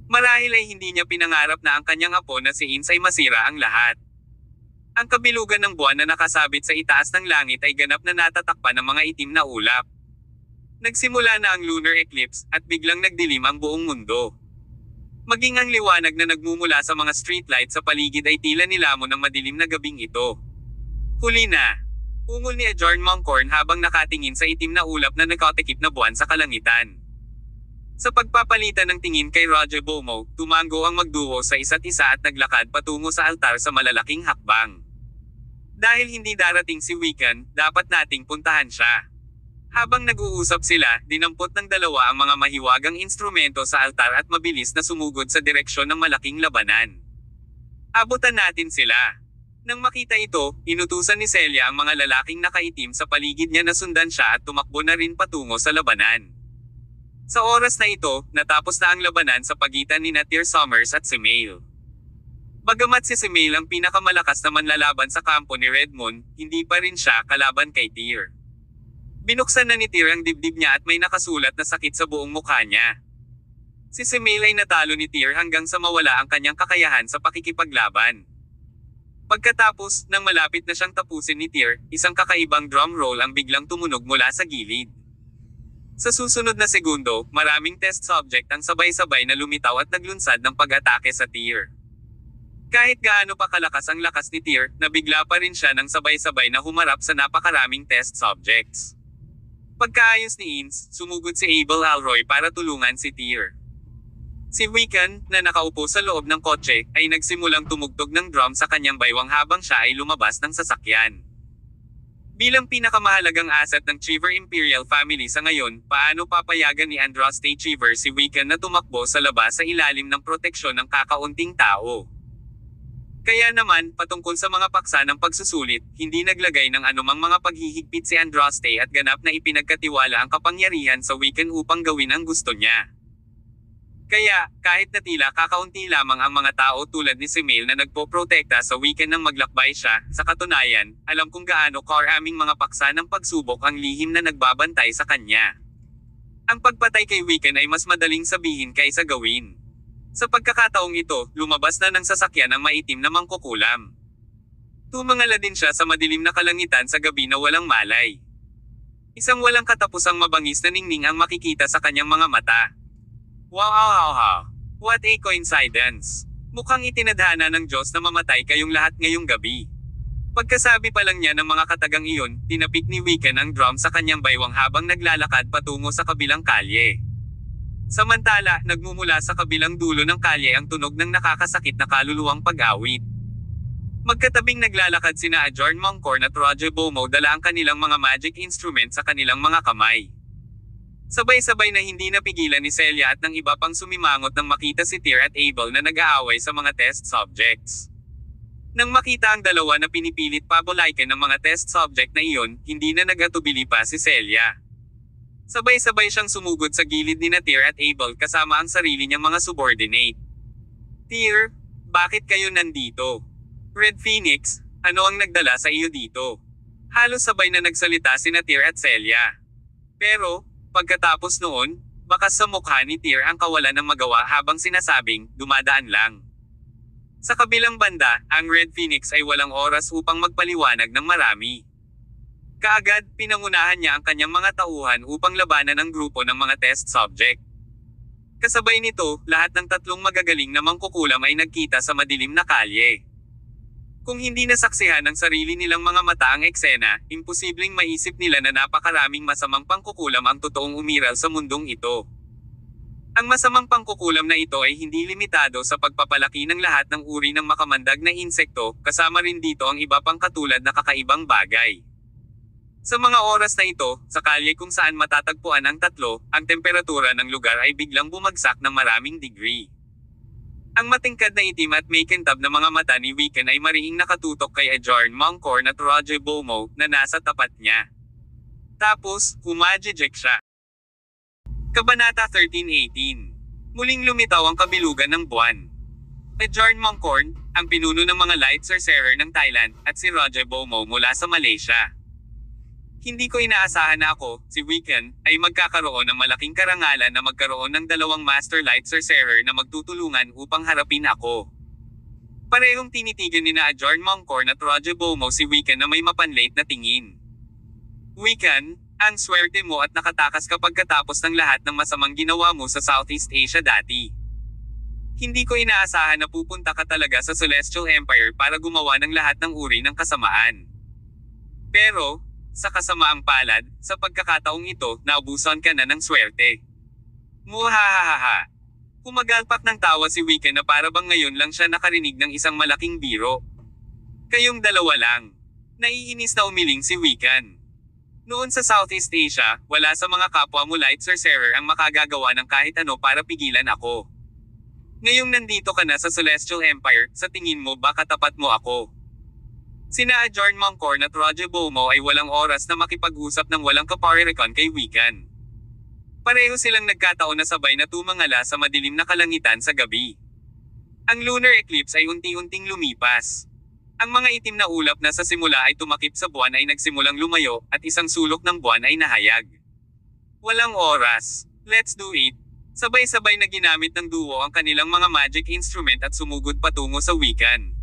Marahil ay hindi niya pinangarap na ang kanyang apo na si Ince ay masira ang lahat. Ang kabilugan ng buwan na nakasabit sa itaas ng langit ay ganap na natatakpan ng mga itim na ulap. Nagsimula na ang lunar eclipse, at biglang nagdilim ang buong mundo. Maging ang liwanag na nagmumula sa mga streetlight sa paligid ay tila nilamon ng madilim na gabing ito. Huli na. Ungol ni Ajorn Moncorn habang nakatingin sa itim na ulap na nakatikip na buwan sa kalangitan. Sa pagpapalitan ng tingin kay Roger Bomo, tumango ang magduo sa isa't isa at naglakad patungo sa altar sa malalaking hakbang. Dahil hindi darating si Wiccan, dapat nating puntahan siya. Habang nag-uusap sila, dinampot ng dalawa ang mga mahiwagang instrumento sa altar at mabilis na sumugod sa direksyon ng malaking labanan. Abutan natin sila. Nang makita ito, inutusan ni Celia ang mga lalaking nakaitim sa paligid niya na sundan siya at tumakbo na rin patungo sa labanan. Sa oras na ito, natapos na ang labanan sa pagitan ni Tyr Summers at si Mail. Bagamat si Mail ang pinakamalakas na manlalaban sa kampo ni Redmond, hindi pa rin siya kalaban kay Tyr. Binuksan na ni Tyr ang dibdib niya at may nakasulat na sakit sa buong mukha niya. Si Mail ay natalo ni Tyr hanggang sa mawala ang kanyang kakayahan sa pakikipaglaban. Pagkatapos, nang malapit na siyang tapusin ni Tyr, isang kakaibang drum roll ang biglang tumunog mula sa gilid. Sa susunod na segundo, maraming test subject ang sabay-sabay na lumitaw at naglunsad ng pag-atake sa Tyr. Kahit gaano pa kalakas ang lakas ni Tyr, nabigla pa rin siya ng sabay-sabay na humarap sa napakaraming test subjects. Pagkaayos ni Ince, sumugod si Abel Alroy para tulungan si Tyr. Si Wiccan, na nakaupo sa loob ng kotse, ay nagsimulang tumugtog ng drum sa kanyang baywang habang siya ay lumabas ng sasakyan. Bilang pinakamahalagang asset ng Cheever Imperial family sa ngayon, paano papayagan ni Andraste Cheever si Wiccan na tumakbo sa labas sa ilalim ng proteksyon ng kakaunting tao? Kaya naman, patungkol sa mga paksa ng pagsusulit, hindi naglagay ng anumang mga paghihigpit si Andraste at ganap na ipinagkatiwala ang kapangyarihan sa Wiccan upang gawin ang gusto niya. Kaya, kahit na tila kakaunti lamang ang mga tao tulad ni si Mail na nagpoprotekta sa Wiccan nang maglakbay siya, sa katunayan, alam kung gaano karaming mga paksa ng pagsubok ang lihim na nagbabantay sa kanya. Ang pagpatay kay Wiccan ay mas madaling sabihin kaysa gawin. Sa pagkakataong ito, lumabas na ng sasakyan ang maitim na mangkukulam. Tumangala din siya sa madilim na kalangitan sa gabi na walang malay. Isang walang katapusang mabangis na ningning ang makikita sa kanyang mga mata. Wow! What a coincidence! Mukhang itinadhana ng Diyos na mamatay kayong lahat ngayong gabi. Pagkasabi pa lang niya ng mga katagang iyon, tinapik ni Wiccan ang drum sa kanyang baywang habang naglalakad patungo sa kabilang kalye. Samantala, nagmumula sa kabilang dulo ng kalye ang tunog ng nakakasakit na kaluluwang pag-awit. Magkatabing naglalakad sina Ajorn Mongkorn at Roger Bomo dala ang kanilang mga magic instrument sa kanilang mga kamay. Sabay-sabay na hindi napigilan ni Celia at ng iba pang sumimangot nang makita si Tyr at Abel na nag-aaway sa mga test subjects. Nang makita ang dalawa na pinipilit pabolaikin ng mga test subject na iyon, hindi na nag-atubili pa si Celia. Sabay-sabay siyang sumugod sa gilid ni Tyr at Abel kasama ang sarili niyang mga subordinate. Tyr, bakit kayo nandito? Red Phoenix, ano ang nagdala sa iyo dito? Halos sabay na nagsalita sina Tyr at Celia. Pero, pagkatapos noon, bakas sa mukha ni Tyr ang kawalan ng magawa habang sinasabing, dumadaan lang. Sa kabilang banda, ang Red Phoenix ay walang oras upang magpaliwanag ng marami. Kaagad, pinangunahan niya ang kanyang mga tauhan upang labanan ang grupo ng mga test subject. Kasabay nito, lahat ng tatlong magagaling na mangkukulam ay nagkita sa madilim na kalye. Kung hindi nasaksihan ng sarili nilang mga mata ang eksena, imposibleng maisip nila na napakaraming masamang pangkukulam ang totoong umiral sa mundong ito. Ang masamang pangkukulam na ito ay hindi limitado sa pagpapalaki ng lahat ng uri ng makamandag na insekto, kasama rin dito ang iba pang katulad na kakaibang bagay. Sa mga oras na ito, sa kalye kung saan matatagpuan ang tatlo, ang temperatura ng lugar ay biglang bumagsak ng maraming degree. Ang matingkad na itim at may kintab na mga mata ni Wiccan ay mariing nakatutok kay Ajorn Mongkorn at Roger Bomo na nasa tapat niya. Tapos, humajejek siya. Kabanata 13:18. Muling lumitaw ang kabilugan ng buwan. Ajorn Mongkorn, ang pinuno ng mga Light Sorcerer ng Thailand, at si Roger Bomo mula sa Malaysia. Hindi ko inaasahan na ako, si Wiccan, ay magkakaroon ng malaking karangalan na magkaroon ng dalawang Master Light Sorcerer na magtutulungan upang harapin ako. Parehong tinitigan ni na Ajorn Mongkorn at Roger Bomo si Wiccan na may mapanlate na tingin. Wiccan, ang swerte mo at nakatakas ka pagkatapos ng lahat ng masamang ginawa mo sa Southeast Asia dati. Hindi ko inaasahan na pupunta ka talaga sa Celestial Empire para gumawa ng lahat ng uri ng kasamaan. Pero, sa kasamaang palad, sa pagkakataong ito, naubusan ka na ng swerte. Muhahaha. Kumagalpak ng tawa si Wiccan na para bang ngayon lang siya nakarinig ng isang malaking biro. Kayong dalawa lang. Naiinis na umiling si Wiccan. Noon sa Southeast Asia, wala sa mga kapwa mo Light Sorcerer ang makagagawa ng kahit ano para pigilan ako. Ngayong nandito ka na sa Celestial Empire, sa tingin mo baka tapat mo ako. Sina Ajorn Mongkorn at Roger Bomo ay walang oras na makipag-usap ng walang kaparirikon kay Wiccan. Pareho silang nagkataon na sabay na tumangala sa madilim na kalangitan sa gabi. Ang lunar eclipse ay unti-unting lumipas. Ang mga itim na ulap na sa simula ay tumakip sa buwan ay nagsimulang lumayo, at isang sulok ng buwan ay nahayag. Walang oras. Let's do it. Sabay-sabay na ginamit ng duo ang kanilang mga magic instrument at sumugod patungo sa Wiccan.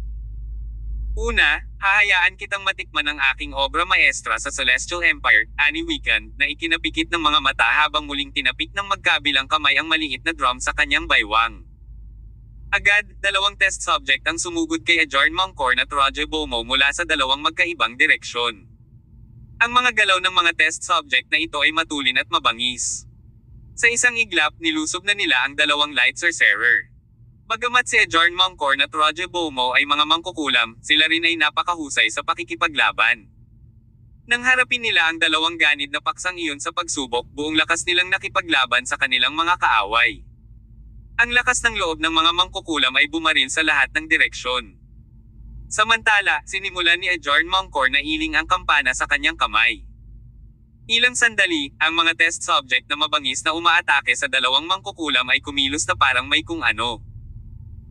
Una, hahayaan kitang matikman ang aking obra maestra sa Celestial Empire, ani Wiccan, na ikinapikit ng mga mata habang muling tinapik ng magkabilang kamay ang maliit na drum sa kanyang baywang. Agad, dalawang test subject ang sumugod kay Ajorn Mongkorn at Roger Bomo mula sa dalawang magkaibang direksyon. Ang mga galaw ng mga test subject na ito ay matulin at mabangis. Sa isang iglap, nilusob na nila ang dalawang Light Sorcerer. Bagamat si Ajorn Mongkorn at Roger Bomo ay mga mangkukulam, sila rin ay napakahusay sa pakikipaglaban. Nang harapin nila ang dalawang ganid na paksang iyon sa pagsubok, buong lakas nilang nakipaglaban sa kanilang mga kaaway. Ang lakas ng loob ng mga mangkukulam ay bumaril sa lahat ng direksyon. Samantala, sinimulan ni Ajorn Mongkorn na iling ang kampana sa kanyang kamay. Ilang sandali, ang mga test subject na mabangis na umaatake sa dalawang mangkukulam ay kumilos na parang may kung ano.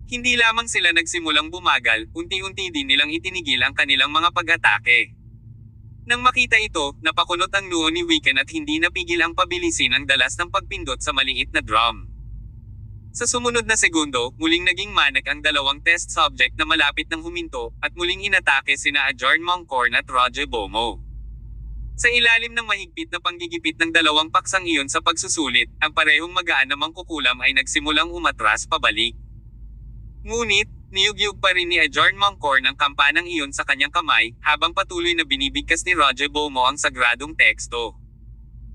Hindi lamang sila nagsimulang bumagal, unti-unti din nilang itinigil ang kanilang mga pag-atake. Nang makita ito, napakunot ang noo ni Wiccan at hindi napigil ang pabilisin ang dalas ng pagpindot sa maliit na drum. Sa sumunod na segundo, muling naging manak ang dalawang test subject na malapit ng huminto, at muling inatake sina Ajorn Mongkorn at Roger Bomo. Sa ilalim ng mahigpit na panggigipit ng dalawang paksang iyon sa pagsusulit, ang parehong magaan na mangkukulam ay nagsimulang umatras pabalik. Ngunit, niyugyug pa rin ni Ajorn Mongkorn ang kampanang iyon sa kanyang kamay, habang patuloy na binibigkas ni Roger Bomo ang sagradong teksto.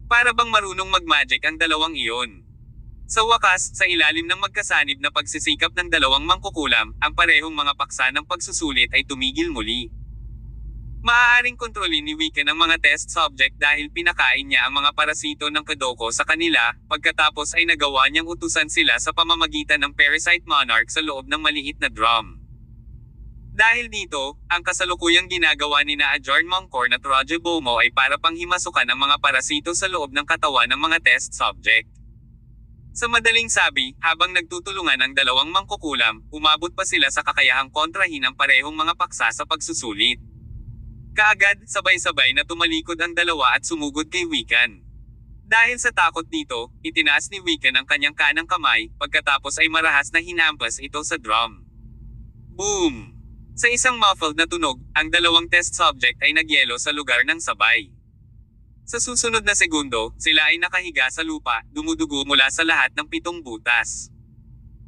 Para bang marunong mag-magic ang dalawang iyon. Sa wakas, sa ilalim ng magkasanib na pagsisikap ng dalawang mangkukulam, ang parehong mga paksa ng pagsusulit ay tumigil muli. Maaaring kontrolin ni Wiccan ang mga test subject dahil pinakain niya ang mga parasito ng Kadoko sa kanila, pagkatapos ay nagawa niyang utusan sila sa pamamagitan ng Parasite Monarch sa loob ng maliit na drum. Dahil dito, ang kasalukuyang ginagawa ni na Ajorn Mongkorn at Roger Bomo ay para pang himasukan ang mga parasito sa loob ng katawan ng mga test subject. Sa madaling sabi, habang nagtutulungan ang dalawang mangkukulam, umabot pa sila sa kakayahang kontrahin ang parehong mga paksa sa pagsusulit. Kaagad, sabay-sabay na tumalikod ang dalawa at sumugod kay Wiccan. Dahil sa takot dito, itinaas ni Wiccan ang kanyang kanang kamay, pagkatapos ay marahas na hinampas ito sa drum. Boom! Sa isang muffled na tunog, ang dalawang test subject ay nagyelo sa lugar ng sabay. Sa susunod na segundo, sila ay nakahiga sa lupa, dumudugo mula sa lahat ng 7 butas.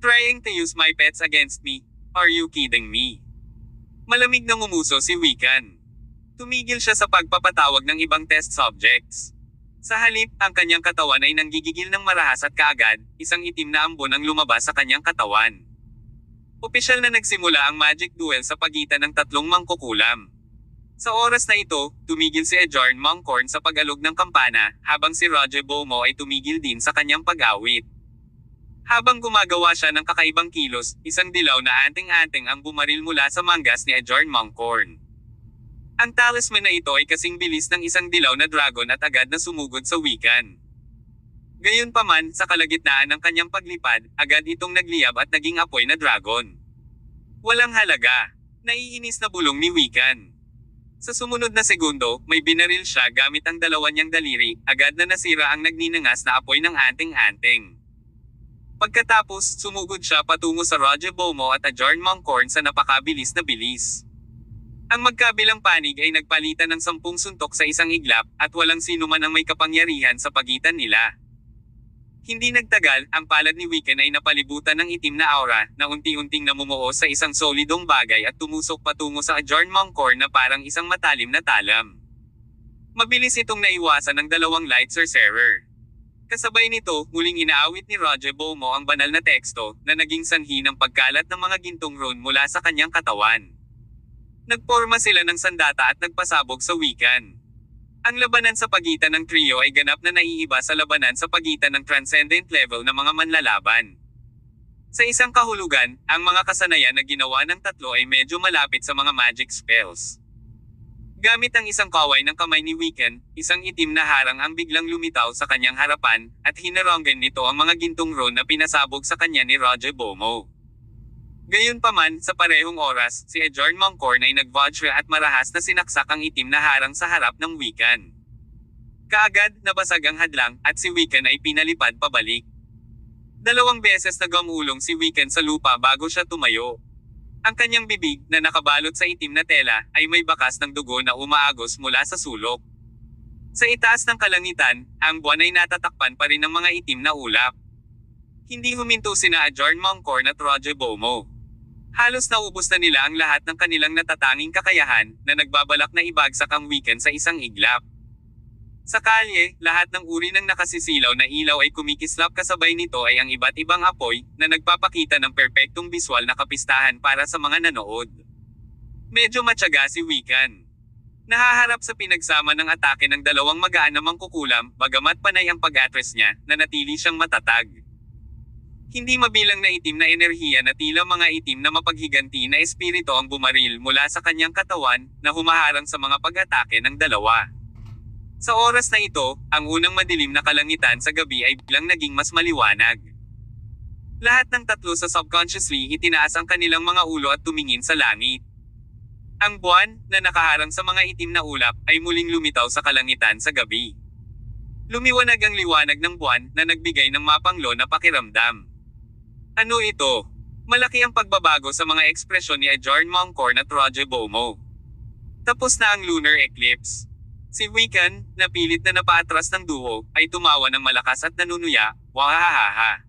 Trying to use my pets against me? Are you kidding me? Malamig na ngumuso si Wiccan. Tumigil siya sa pagpapatawag ng ibang test subjects. Sa halip, ang kanyang katawan ay nanggigigil ng marahas at kaagad, isang itim na ambon ang lumabas sa kanyang katawan. Opisyal na nagsimula ang magic duel sa pagitan ng tatlong mangkukulam. Sa oras na ito, tumigil si Ajorn Mongkorn sa pag-alog ng kampana, habang si Roger Bomo ay tumigil din sa kanyang pag-awit. Habang gumagawa siya ng kakaibang kilos, isang dilaw na anting-anting ang bumaril mula sa manggas ni Ajorn Mongkorn. Ang talisman na ito ay kasing bilis ng isang dilaw na dragon at agad na sumugod sa Wiccan. Gayunpaman, sa kalagitnaan ng kanyang paglipad, agad itong nagliyab at naging apoy na dragon. Walang halaga. Naiinis na bulong ni Wiccan. Sa sumunod na segundo, may binaril siya gamit ang dalawa niyang daliri, agad na nasira ang nagninangas na apoy ng anting-anting. Pagkatapos, sumugod siya patungo sa Roger Bomo at Ajorn Mongkorn sa napakabilis na bilis. Ang magkabilang panig ay nagpalitan ng 10 suntok sa isang iglap, at walang sino man ang may kapangyarihan sa pagitan nila. Hindi nagtagal, ang palad ni Wiccan ay napalibutan ng itim na aura, na unti-unting namumuo sa isang solidong bagay at tumusok patungo sa Ajorn Mongkorn na parang isang matalim na talam. Mabilis itong naiwasan ng dalawang light sorcerer. Kasabay nito, muling inaawit ni Roger Bomo ang banal na teksto, na naging sanhi ng pagkalat ng mga gintong rune mula sa kanyang katawan. Nagporma sila ng sandata at nagpasabog sa Wiccan. Ang labanan sa pagitan ng trio ay ganap na naiiba sa labanan sa pagitan ng transcendent level na mga manlalaban. Sa isang kahulugan, ang mga kasanayan na ginawa ng tatlo ay medyo malapit sa mga magic spells. Gamit ang isang kaway ng kamay ni Wiccan, isang itim na harang ang biglang lumitaw sa kanyang harapan, at hinaronggan nito ang mga gintong rune na pinasabog sa kanya ni Roger Bomo. Gayunpaman, sa parehong oras, si Ajorn Mongkorn ay nagvajra at marahas na sinaksak ang itim na harang sa harap ng Wiccan. Kaagad, nabasag ang hadlang, at si Wiccan ay pinalipad pabalik. 2 beses na gamulong si Wiccan sa lupa bago siya tumayo. Ang kanyang bibig, na nakabalot sa itim na tela, ay may bakas ng dugo na umaagos mula sa sulok. Sa itaas ng kalangitan, ang buwan ay natatakpan pa rin ng mga itim na ulap. Hindi huminto sina Ajorn Mongkorn at Roger Bomo. Halos naubos na nila ang lahat ng kanilang natatanging kakayahan, na nagbabalak na ibagsak ang Wiccan sa isang iglap. Sa kalye, lahat ng uri ng nakasisilaw na ilaw ay kumikislap, kasabay nito ay ang iba't ibang apoy, na nagpapakita ng perpektong biswal na kapistahan para sa mga nanood. Medyo matyaga si Wiccan. Nahaharap sa pinagsama ng atake ng dalawang magaan na mangkukulam, bagamat panay ang pag-atres niya, nanatili siyang matatag. Hindi mabilang na itim na enerhiya na tila mga itim na mapaghiganti na espiritu ang bumaril mula sa kanyang katawan, na humaharang sa mga pag-atake ng dalawa. Sa oras na ito, ang unang madilim na kalangitan sa gabi ay biglang naging mas maliwanag. Lahat ng tatlo sa subconsciously itinaas ang kanilang mga ulo at tumingin sa langit. Ang buwan, na nakaharang sa mga itim na ulap, ay muling lumitaw sa kalangitan sa gabi. Lumiwanag ang liwanag ng buwan, na nagbigay ng mapanglo na pakiramdam. Ano ito? Malaki ang pagbabago sa mga ekspresyon ni Ajorn Mongkorn at Roger Bomo. Tapos na ang lunar eclipse. Si Wiccan, na pilit na napaatras ng duo, ay tumawa ng malakas at nanunuya, wahahaha.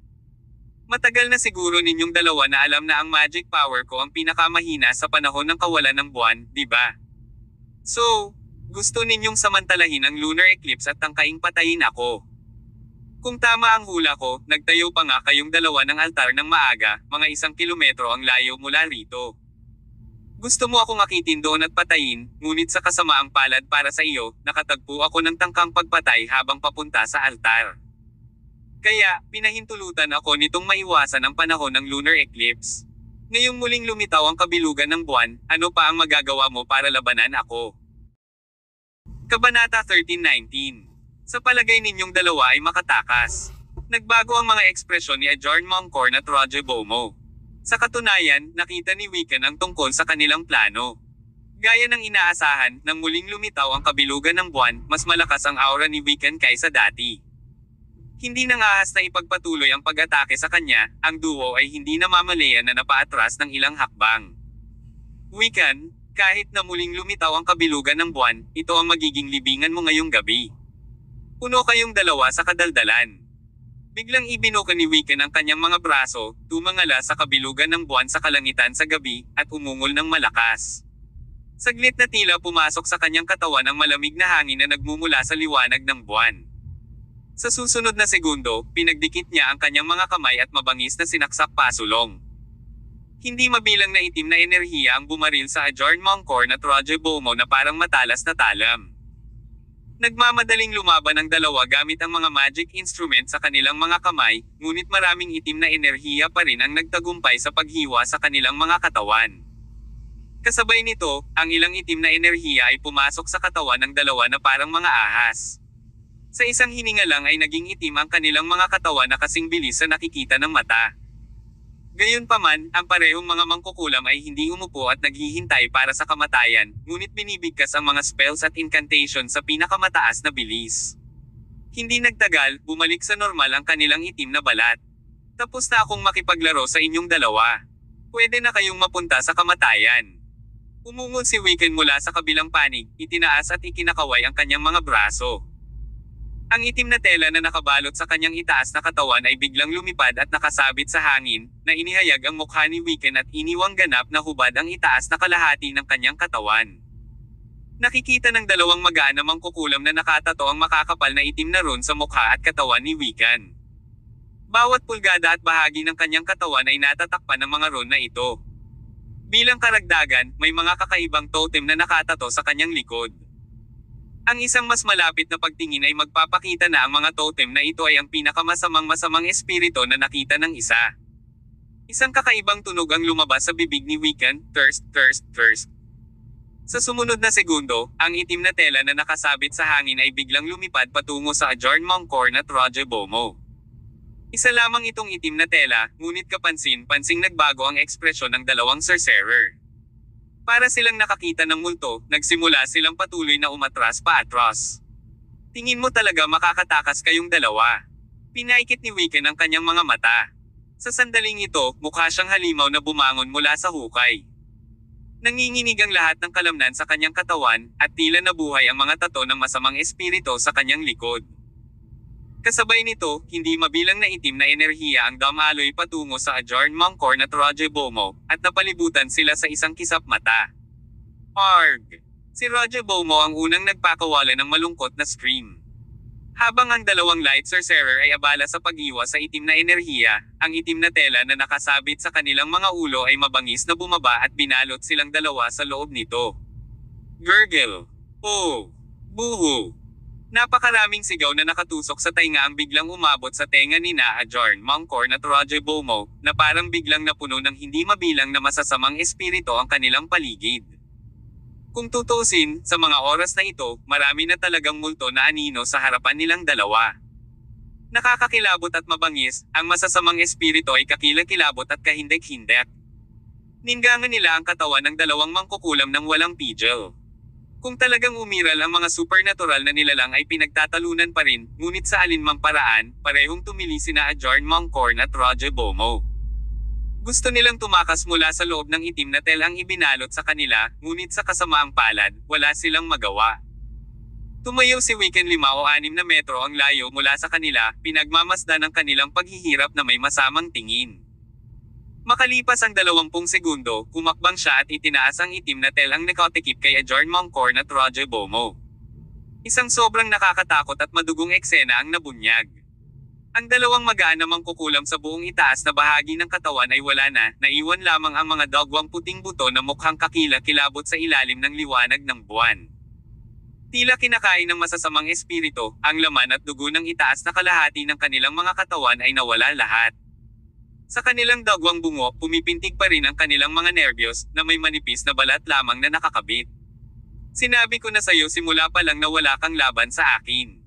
Matagal na siguro ninyong dalawa na alam na ang magic power ko ang pinakamahina sa panahon ng kawalan ng buwan, di ba? So, gusto ninyong samantalahin ang lunar eclipse at tangkaing patayin ako. Kung tama ang hula ko, nagtayo pa nga kayong dalawa ng altar ng maaga, mga 1 kilometro ang layo mula rito. Gusto mo akong akitin doon at patayin, ngunit sa kasamaang palad para sa iyo, nakatagpo ako ng tangkang pagpatay habang papunta sa altar. Kaya, pinahintulutan ako nitong maiwasan ang panahon ng lunar eclipse. Ngayong muling lumitaw ang kabilugan ng buwan, ano pa ang magagawa mo para labanan ako? Kabanata 13:19. Sa palagay ninyong dalawa ay makatakas. Nagbago ang mga ekspresyon ni Ajorn Mongkorn at Roger Bomo. Sa katunayan, nakita ni Wiccan ang tungkol sa kanilang plano. Gaya ng inaasahan, nang muling lumitaw ang kabilugan ng buwan, mas malakas ang aura ni Wiccan kaysa dati. Hindi nang ahas na ipagpatuloy ang pag-atake sa kanya, ang duo ay hindi namamalayan na napaatras ng ilang hakbang. Wiccan, kahit na muling lumitaw ang kabilugan ng buwan, ito ang magiging libingan mo ngayong gabi. Puno kayong dalawa sa kadaldalan. Biglang ibinuka ni Wiccan ang kanyang mga braso, tumangala sa kabilugan ng buwan sa kalangitan sa gabi, at umungol ng malakas. Saglit na tila pumasok sa kanyang katawan ang malamig na hangin na nagmumula sa liwanag ng buwan. Sa susunod na segundo, pinagdikit niya ang kanyang mga kamay at mabangis na sinaksak pasulong. Hindi mabilang na itim na enerhiya ang bumaril sa Ajorn Mongkorn at Roger Bomo na parang matalas na talam. Nagmamadaling lumaban ang dalawa gamit ang mga magic instrument sa kanilang mga kamay, ngunit maraming itim na enerhiya pa rin ang nagtagumpay sa paghiwa sa kanilang mga katawan. Kasabay nito, ang ilang itim na enerhiya ay pumasok sa katawan ng dalawa na parang mga ahas. Sa isang hininga lang ay naging itim ang kanilang mga katawan na kasing bilis sa nakikita ng mata. Gayunpaman, ang parehong mga mangkukulam ay hindi umupo at naghihintay para sa kamatayan, ngunit binibigkas ang mga spells at incantation sa pinakamataas na bilis. Hindi nagtagal, bumalik sa normal ang kanilang itim na balat. Tapos na akong makipaglaro sa inyong dalawa. Pwede na kayong mapunta sa kamatayan. Umungol si Wiccan mula sa kabilang panig, itinaas at ikinakaway ang kanyang mga braso. Ang itim na tela na nakabalot sa kanyang itaas na katawan ay biglang lumipad at nakasabit sa hangin, na inihayag ang mukha ni Wiccan at iniwang ganap na hubad ang itaas na kalahati ng kanyang katawan. Nakikita ng dalawang magaan na mangkukulam na nakatato ang makakapal na itim na rune sa mukha at katawan ni Wiccan. Bawat pulgada at bahagi ng kanyang katawan ay natatakpan ng mga rune na ito. Bilang karagdagan, may mga kakaibang totem na nakatato sa kanyang likod. Ang isang mas malapit na pagtingin ay magpapakita na ang mga totem na ito ay ang pinakamasamang espirito na nakita ng isa. Isang kakaibang tunog ang lumabas sa bibig ni Wiccan, thirst, thirst, thirst. Sa sumunod na segundo, ang itim na tela na nakasabit sa hangin ay biglang lumipad patungo sa Ajorn Mongkorn at Roger Bomo. Isa lamang itong itim na tela, ngunit kapansin-pansing nagbago ang ekspresyon ng dalawang sorcerer. Para silang nakakita ng multo, nagsimula silang patuloy na umatras paatras. Tingin mo talaga makakatakas kayong dalawa. Pinaikit ni Wiccan ang kanyang mga mata. Sa sandaling ito, mukha siyang halimaw na bumangon mula sa hukay. Nanginginig ang lahat ng kalamnan sa kanyang katawan, at tila nabuhay ang mga tato ng masamang espirito sa kanyang likod. Kasabay nito, hindi mabilang na itim na enerhiya ang damaloy patungo sa Ajorn Mongkorn at Roger Bomo, at napalibutan sila sa isang kisap mata. Arg! Si Roger Bomo ang unang nagpakawala ng malungkot na scream. Habang ang dalawang light sorcerer ay abala sa pag-iwas sa itim na enerhiya, ang itim na tela na nakasabit sa kanilang mga ulo ay mabangis na bumaba at binalot silang dalawa sa loob nito. Gurgle! Oh! Buhu! Napakaraming sigaw na nakatusok sa tainga ang biglang umabot sa tenga ni Ajorn Mongkorn at Roger Bomo, na parang biglang napuno ng hindi mabilang na masasamang espirito ang kanilang paligid. Kung tutuusin, sa mga oras na ito, marami na talagang multo na anino sa harapan nilang dalawa. Nakakakilabot at mabangis, ang masasamang espirito ay kakilakilabot at kahindek-hindek. Ninggangan nila ang katawan ng dalawang mangkukulam ng walang pigil. Kung talagang umiral ang mga supernatural na nilalang ay pinagtatalunan pa rin, ngunit sa alinmang paraan, parehong tumili sina Ajorn Mongkorn at Roger Bomo. Gusto nilang tumakas mula sa loob ng itim na telang ibinalot sa kanila, ngunit sa kasamaang palad, wala silang magawa. Tumayo si Wiccan 5 o 6 na metro ang layo mula sa kanila, pinagmamasdan ang kanilang paghihirap na may masamang tingin. Makalipas ang 20 segundo, humakbang siya at itinaas ang itim na telang nakatikip kay Ajorn Mongkorn at Roger Bomo. Isang sobrang nakakatakot at madugong eksena ang nabunyag. Ang dalawang magaan na mangkukulam sa buong itaas na bahagi ng katawan ay wala na, naiwan lamang ang mga dagwang puting buto na mukhang kakila-kilabot sa ilalim ng liwanag ng buwan. Tila kinakain ng masasamang espiritu, ang laman at dugo ng itaas na kalahati ng kanilang mga katawan ay nawala lahat. Sa kanilang dagwang bungo, pumipintig pa rin ang kanilang mga nerbiyos, na may manipis na balat lamang na nakakabit. Sinabi ko na sa'yo simula pa lang na wala kang laban sa akin.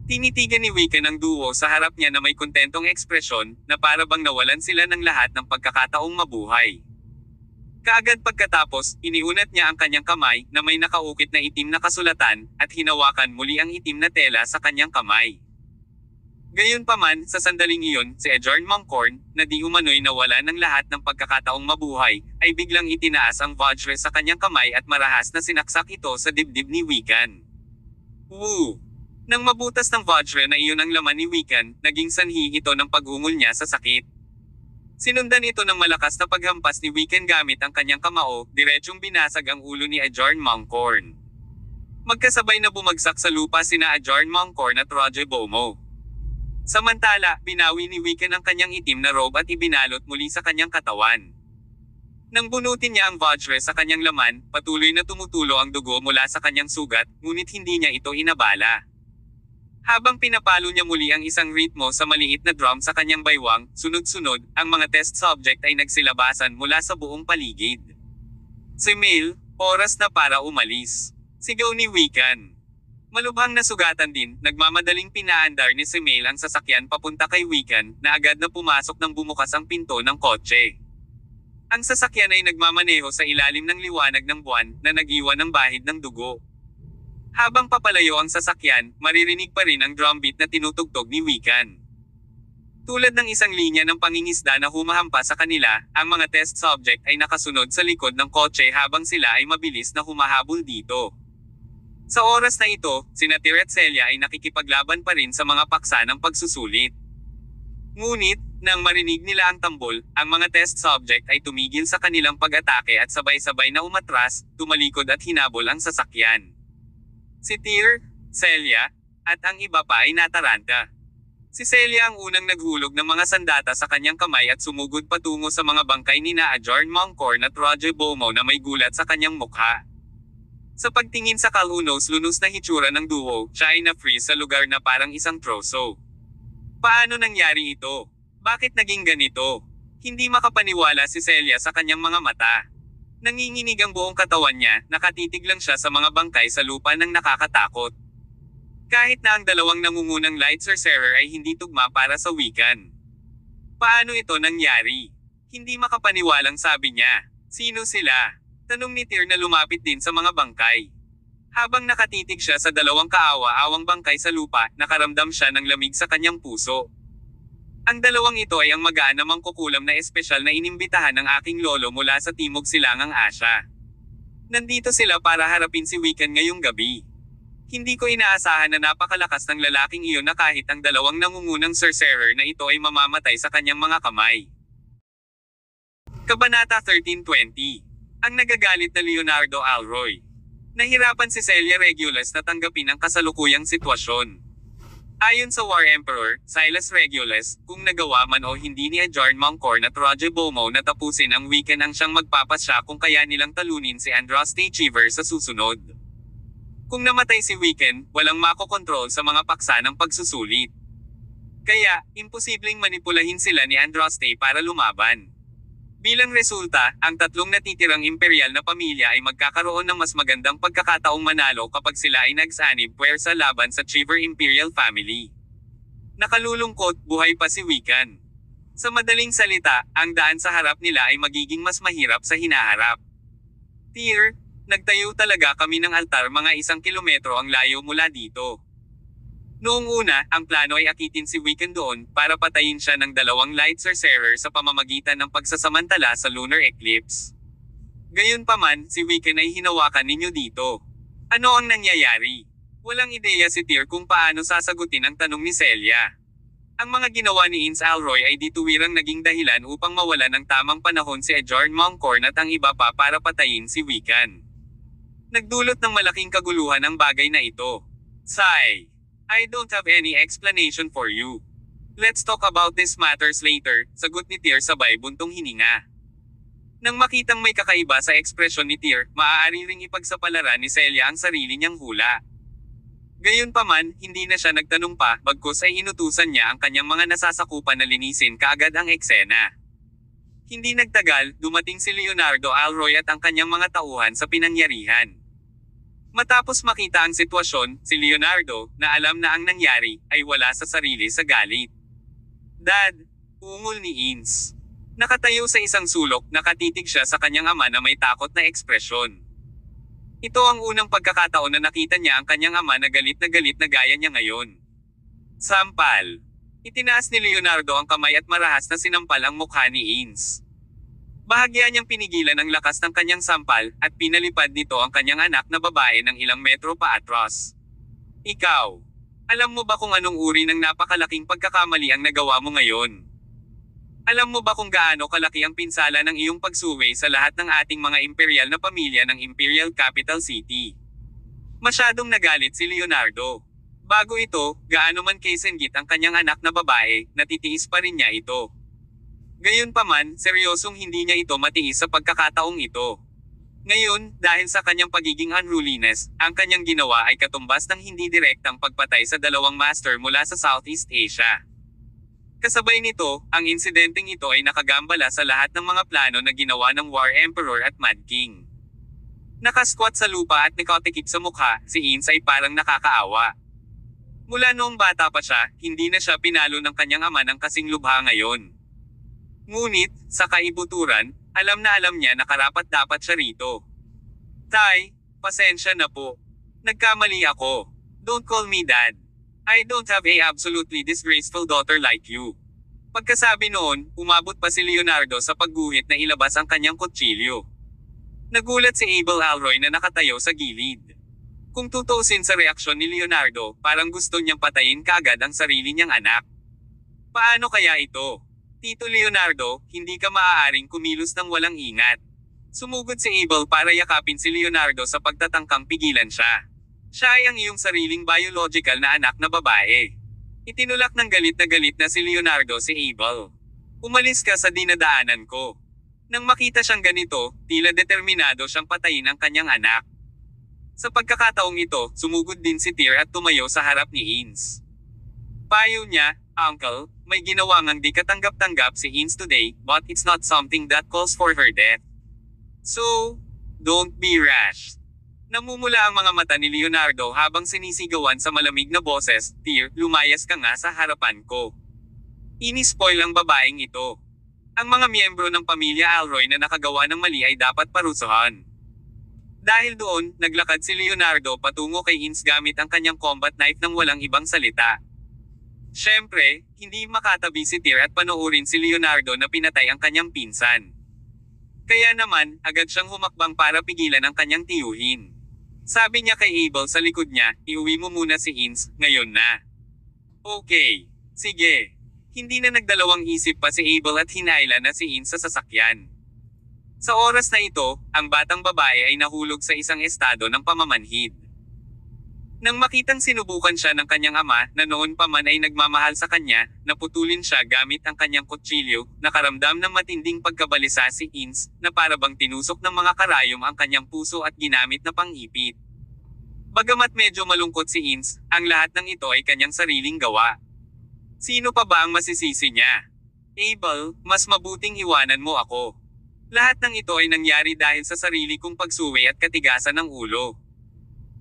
Tinitigan ni Wiccan ang duo sa harap niya na may kontentong ekspresyon, na para bang nawalan sila ng lahat ng pagkakataong mabuhay. Kaagad pagkatapos, iniunat niya ang kanyang kamay, na may nakaukit na itim na kasulatan, at hinawakan muli ang itim na tela sa kanyang kamay. Gayunpaman, sa sandaling iyon, si Edjarn Mangkorn, na di umano'y nawala ng lahat ng pagkakataong mabuhay, ay biglang itinaas ang Vajra sa kanyang kamay at marahas na sinaksak ito sa dibdib ni Wiccan. Woo! Nang mabutas ng Vajra na iyon ang laman ni Wiccan, naging sanhi ito ng pag-ungol niya sa sakit. Sinundan ito ng malakas na paghampas ni Wiccan gamit ang kanyang kamao, diretsong binasag ang ulo ni Edjarn Mangkorn. Magkasabay na bumagsak sa lupa sina Edjarn Mangkorn at Roger Bomo. Samantala, binawi ni Wiccan ang kanyang itim na robe at ibinalot muli sa kanyang katawan. Nang bunutin niya ang Vajra sa kanyang laman, patuloy na tumutulo ang dugo mula sa kanyang sugat, ngunit hindi niya ito inabala. Habang pinapalo niya muli ang isang ritmo sa maliit na drum sa kanyang baywang, sunod-sunod, ang mga test subject ay nagsilabasan mula sa buong paligid. Si Mel, oras na para umalis. Sigaw ni Wiccan. Malubhang nasugatan din, nagmamadaling pinaandar ni si Mel ang sasakyan papunta kay Wiccan, na agad na pumasok nang bumukas ang pinto ng kotse. Ang sasakyan ay nagmamaneho sa ilalim ng liwanag ng buwan, na nag-iwan ng bahid ng dugo. Habang papalayo ang sasakyan, maririnig pa rin ang drumbeat na tinutugtog ni Wiccan. Tulad ng isang linya ng pangingisda na humahampas sa kanila, ang mga test subject ay nakasunod sa likod ng kotse habang sila ay mabilis na humahabol dito. Sa oras na ito, sina Tyr at Celia ay nakikipaglaban pa rin sa mga paksa ng pagsusulit. Ngunit, nang marinig nila ang tambol, ang mga test subject ay tumigil sa kanilang pag-atake at sabay-sabay na umatras, tumalikod at hinabol ang sasakyan. Si Tyr, Celia, at ang iba pa ay nataranta. Si Celia ang unang naghulog ng mga sandata sa kanyang kamay at sumugod patungo sa mga bangkay ni Edjarn Mangkorn at Roger Bomo na may gulat sa kanyang mukha. Sa pagtingin sa kalunos-lunos na hitsura ng duo, siya ay na-freeze sa lugar na parang isang troso. Paano nangyari ito? Bakit naging ganito? Hindi makapaniwala si Celia sa kanyang mga mata. Nanginginig ang buong katawan niya, nakatitig lang siya sa mga bangkay sa lupa ng nakakatakot. Kahit na ang dalawang nangungunang light sorcerer ay hindi tugma para sa Wiccan. Paano ito nangyari? Hindi makapaniwalang sabi niya. Sino sila? Tanong ni Tyr na lumapit din sa mga bangkay. Habang nakatitig siya sa dalawang kaawa-awang bangkay sa lupa, nakaramdam siya ng lamig sa kanyang puso. Ang dalawang ito ay ang magaan na mangkukulam na espesyal na inimbitahan ng aking lolo mula sa Timog Silangang Asya. Nandito sila para harapin si Wiccan ngayong gabi. Hindi ko inaasahan na napakalakas ng lalaking iyon na kahit ang dalawang nangungunang sorcerer na ito ay mamamatay sa kanyang mga kamay. Kabanata 1320. Ang nagagalit na Leonardo Alroy. Nahirapan si Celia Regulus na tanggapin ang kasalukuyang sitwasyon. Ayon sa War Emperor, Silas Regulus, kung nagawa man o hindi ni Edjarn Mangkorn at Roger Bomo na tapusin ang Wiccan ang siyang magpapasya kung kaya nilang talunin si Andraste Cheever sa susunod. Kung namatay si Wiccan, walang makokontrol sa mga paksa ng pagsusulit. Kaya, imposibleng manipulahin sila ni Andraste para lumaban. Bilang resulta, ang tatlong natitirang imperial na pamilya ay magkakaroon ng mas magandang pagkakataong manalo kapag sila ay nagsanib puwersa laban sa Cheever Imperial Family. Nakalulungkot, buhay pa si Wiccan. Sa madaling salita, ang daan sa harap nila ay magiging mas mahirap sa hinaharap. Tyr, nagtayo talaga kami ng altar mga 1 kilometro ang layo mula dito. Noong una, ang plano ay akitin si Wiccan doon para patayin siya ng 2 light sorcerer sa pamamagitan ng pagsasamantala sa lunar eclipse. Gayunpaman, si Wiccan ay hinawakan ninyo dito. Ano ang nangyayari? Walang ideya si Tyr kung paano sasagutin ang tanong ni Celia. Ang mga ginawa ni Ince Alroy ay dituwirang naging dahilan upang mawalan ng tamang panahon si Edjarn Mangkorn at ang iba pa para patayin si Wiccan. Nagdulot ng malaking kaguluhan ang bagay na ito. Sigh. I don't have any explanation for you. Let's talk about these matters later, sagot ni Tyr sabay buntong hininga. Nang makitang may kakaiba sa ekspresyon ni Tyr, maaari ring ipagsapalaran ni Celia ang sarili niyang hula. Gayunpaman, hindi na siya nagtanong pa, bagkus ay inutusan niya ang kanyang mga nasasakupan na linisin kaagad ang eksena. Hindi nagtagal, dumating si Leonardo Alroy at ang kanyang mga tauhan sa pinangyarihan. Matapos makita ang sitwasyon, si Leonardo, na alam na ang nangyari, ay wala sa sarili sa galit. Dad, ungol ni Ins. Nakatayo sa isang sulok, nakatitig siya sa kanyang ama na may takot na ekspresyon. Ito ang unang pagkakataon na nakita niya ang kanyang ama na galit na gaya niya ngayon. Sampal. Itinaas ni Leonardo ang kamay at marahas na sinampal ang mukha ni Ins. Bahagya niyang pinigilan ang lakas ng kanyang sampal, at pinalipad nito ang kanyang anak na babae ng ilang metro pa atras. Ikaw, alam mo ba kung anong uri ng napakalaking pagkakamali ang nagawa mo ngayon? Alam mo ba kung gaano kalaki ang pinsala ng iyong pagsuway sa lahat ng ating mga imperial na pamilya ng Imperial Capital City? Masyadong nagalit si Leonardo. Bago ito, gaano man kaisenggit ang kanyang anak na babae, natitiis pa rin niya ito. Gayunpaman, seryosong hindi niya ito matiis sa pagkakataong ito. Ngayon, dahil sa kanyang pagiging unruliness, ang kanyang ginawa ay katumbas ng hindi direktang pagpatay sa dalawang master mula sa Southeast Asia. Kasabay nito, ang insidenteng ito ay nakagambala sa lahat ng mga plano na ginawa ng War Emperor at Mad King. Nakasquat sa lupa at nakatikip sa mukha, si Ins ay parang nakakaawa. Mula noong bata pa siya, hindi na siya pinalo ng kanyang ama ng kasing lubha ngayon. Ngunit, sa kaibuturan, alam niya na karapat-dapat siya rito. Tay, pasensya na po. Nagkamali ako. Don't call me dad. I don't have a absolutely disgraceful daughter like you. Pagkasabi noon, umabot pa si Leonardo sa pagguhit na ilabas ang kanyang kutsilyo. Nagulat si Abel Alroy na nakatayo sa gilid. Kung tutuusin sa reaksyon ni Leonardo, parang gusto niyang patayin kaagad ang sarili niyang anak. Paano kaya ito? Tito Leonardo, hindi ka maaaring kumilos ng walang ingat. Sumugod si Abel para yakapin si Leonardo sa pagtatangkang pigilan siya. Siya ay ang iyong sariling biological na anak na babae. Itinulak ng galit na si Leonardo si Abel. Umalis ka sa dinadaanan ko. Nang makita siyang ganito, tila determinado siyang patayin ang kanyang anak. Sa pagkakataong ito, sumugod din si Tyr at tumayo sa harap ni Ins. Payo niya, Uncle, may ginawa ngang di katanggap-tanggap si Ins today, but it's not something that calls for her death. So, don't be rash. Namumula ang mga mata ni Leonardo habang sinisigawan sa malamig na boses, Tyr, lumayas ka nga sa harapan ko. Inispoil ang babaeng ito. Ang mga miyembro ng pamilya Alroy na nakagawa ng mali ay dapat parusahan. Dahil doon, naglakad si Leonardo patungo kay Ins gamit ang kanyang combat knife nang walang ibang salita. Siyempre, hindi makatabi si Tyr at panoorin si Leonardo na pinatay ang kanyang pinsan. Kaya naman, agad siyang humakbang para pigilan ang kanyang tiyuhin. Sabi niya kay Abel sa likod niya, iuwi mo muna si Ins, ngayon na. Okay, sige. Hindi na nagdalawang isip pa si Abel at hinaila na si Ins sa sasakyan. Sa oras na ito, ang batang babae ay nahulog sa isang estado ng pamamanhid. Nang makitang sinubukan siya ng kanyang ama, na noon pa man ay nagmamahal sa kanya, naputulin siya gamit ang kanyang kutsilyo, nakaramdam ng matinding pagkabalisa si Ins, na para bang tinusok ng mga karayom ang kanyang puso at ginamit na pang-ipit. Bagamat medyo malungkot si Ins, ang lahat ng ito ay kanyang sariling gawa. Sino pa ba ang masisisi niya? Abel, mas mabuting iwanan mo ako. Lahat ng ito ay nangyari dahil sa sarili kong pagsuwi at katigasan ng ulo.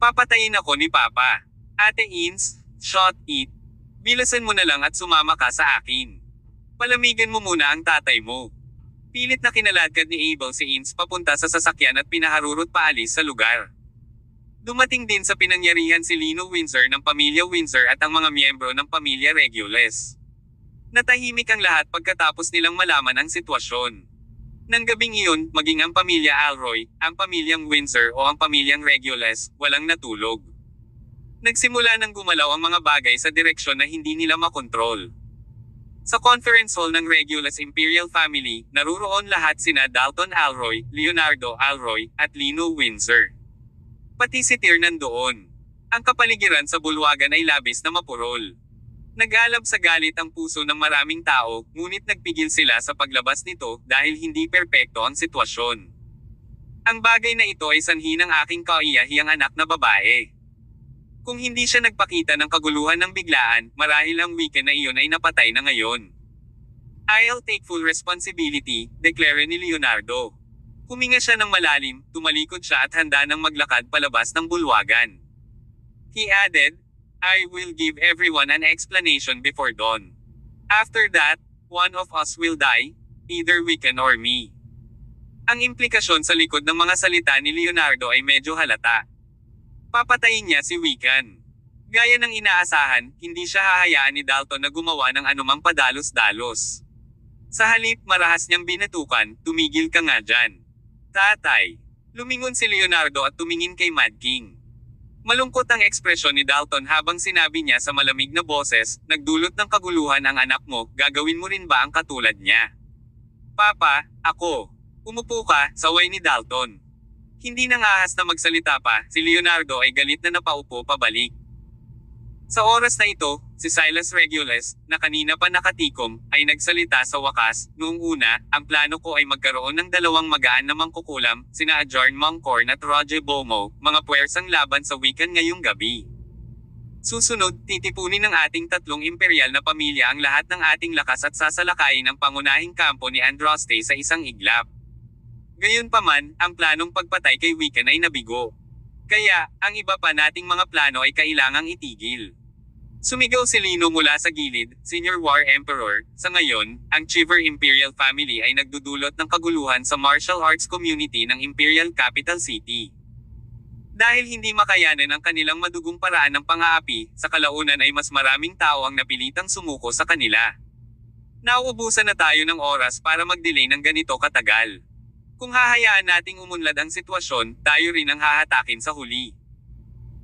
Papatayin ako ni Papa. Ate Ins, shot it. Bilasan mo na lang at sumama ka sa akin. Palamigan mo muna ang tatay mo. Pilit na kinaladkad ni Abel si Ins papunta sa sasakyan at pinaharurot paalis sa lugar. Dumating din sa pinangyarihan si Lino Windsor ng pamilya Windsor at ang mga miyembro ng pamilya Regulus. Natahimik ang lahat pagkatapos nilang malaman ang sitwasyon. Nang gabing iyon, maging ang pamilya Alroy, ang pamilyang Windsor o ang pamilyang Regulus, walang natulog. Nagsimula nang gumalaw ang mga bagay sa direksyon na hindi nila makontrol. Sa conference hall ng Regulus Imperial Family, naruroon lahat sina Dalton Alroy, Leonardo Alroy, at Lino Windsor. Pati si Tyr nandoon. Ang kapaligiran sa bulwagan ay labis na mapurol. Nag-alab sa galit ang puso ng maraming tao, ngunit nagpigil sila sa paglabas nito dahil hindi perpekto ang sitwasyon. Ang bagay na ito ay sanhi ng aking kaiyahiyang anak na babae. Kung hindi siya nagpakita ng kaguluhan ng biglaan, marahil ang weekend na iyon ay napatay na ngayon. I'll take full responsibility, deklara ni Leonardo. Huminga siya ng malalim, tumalikod siya at handa nang maglakad palabas ng bulwagan. He added, I will give everyone an explanation before dawn. After that, one of us will die, either Wiccan or me. Ang implikasyon sa likod ng mga salita ni Leonardo ay medyo halata. Papatayin niya si Wiccan. Gaya ng inaasahan, hindi siya hahayaan ni Dalton na gumawa ng anumang padalos-dalos. Sa halip, marahas niyang binatukan, tumigil ka nga dyan. Tatay. Lumingon si Leonardo at tumingin kay Mad King. Malungkot ang ekspresyon ni Dalton habang sinabi niya sa malamig na boses, nagdulot ng kaguluhan ang anak mo, gagawin mo rin ba ang katulad niya? Papa, ako. Umupo ka, saway ni Dalton. Hindi nang ahas na magsalita pa, si Leonardo ay galit na napaupo pabalik. Sa oras na ito, si Silas Regulus, na kanina pa nakatikom, ay nagsalita sa wakas. Noong una, ang plano ko ay magkaroon ng dalawang magaan na mangkukulam, sina Adjarn Mongkorn at Roger Bomo, mga puwersang laban sa Wiccan ngayong gabi. Susunod, titipunin ng ating tatlong imperial na pamilya ang lahat ng ating lakas at sasalakayin ang pangunahing kampo ni Androste sa isang iglap. Gayunpaman, ang planong pagpatay kay Wiccan ay nabigo. Kaya, ang iba pa nating mga plano ay kailangang itigil. Sumigaw si Lino mula sa gilid, Senior War Emperor. Sa ngayon, ang Chiver Imperial Family ay nagdudulot ng kaguluhan sa martial arts community ng Imperial Capital City. Dahil hindi makayanan ang kanilang madugong paraan ng pang-aapi, sa kalaunan ay mas maraming tao ang napilitang sumuko sa kanila. Nauubusan na tayo ng oras para mag-delay ng ganito katagal. Kung hahayaan nating umunlad ang sitwasyon, tayo rin ang hahatakin sa huli.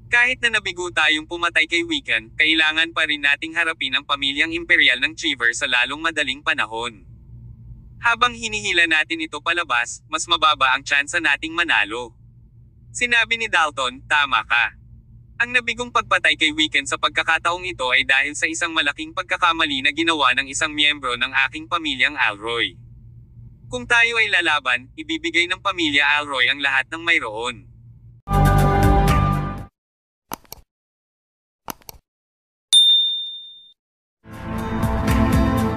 Kahit na nabigo tayong pumatay kay Wiccan, kailangan pa rin nating harapin ang pamilyang imperial ng Chiver sa lalong madaling panahon. Habang hinihila natin ito palabas, mas mababa ang tsansa nating manalo. Sinabi ni Dalton, tama ka. Ang nabigong pagpatay kay Wiccan sa pagkakataong ito ay dahil sa isang malaking pagkakamali na ginawa ng isang miyembro ng aking pamilyang Alroy. Kung tayo ay lalaban, ibibigay ng pamilya Alroy ang lahat ng mayroon.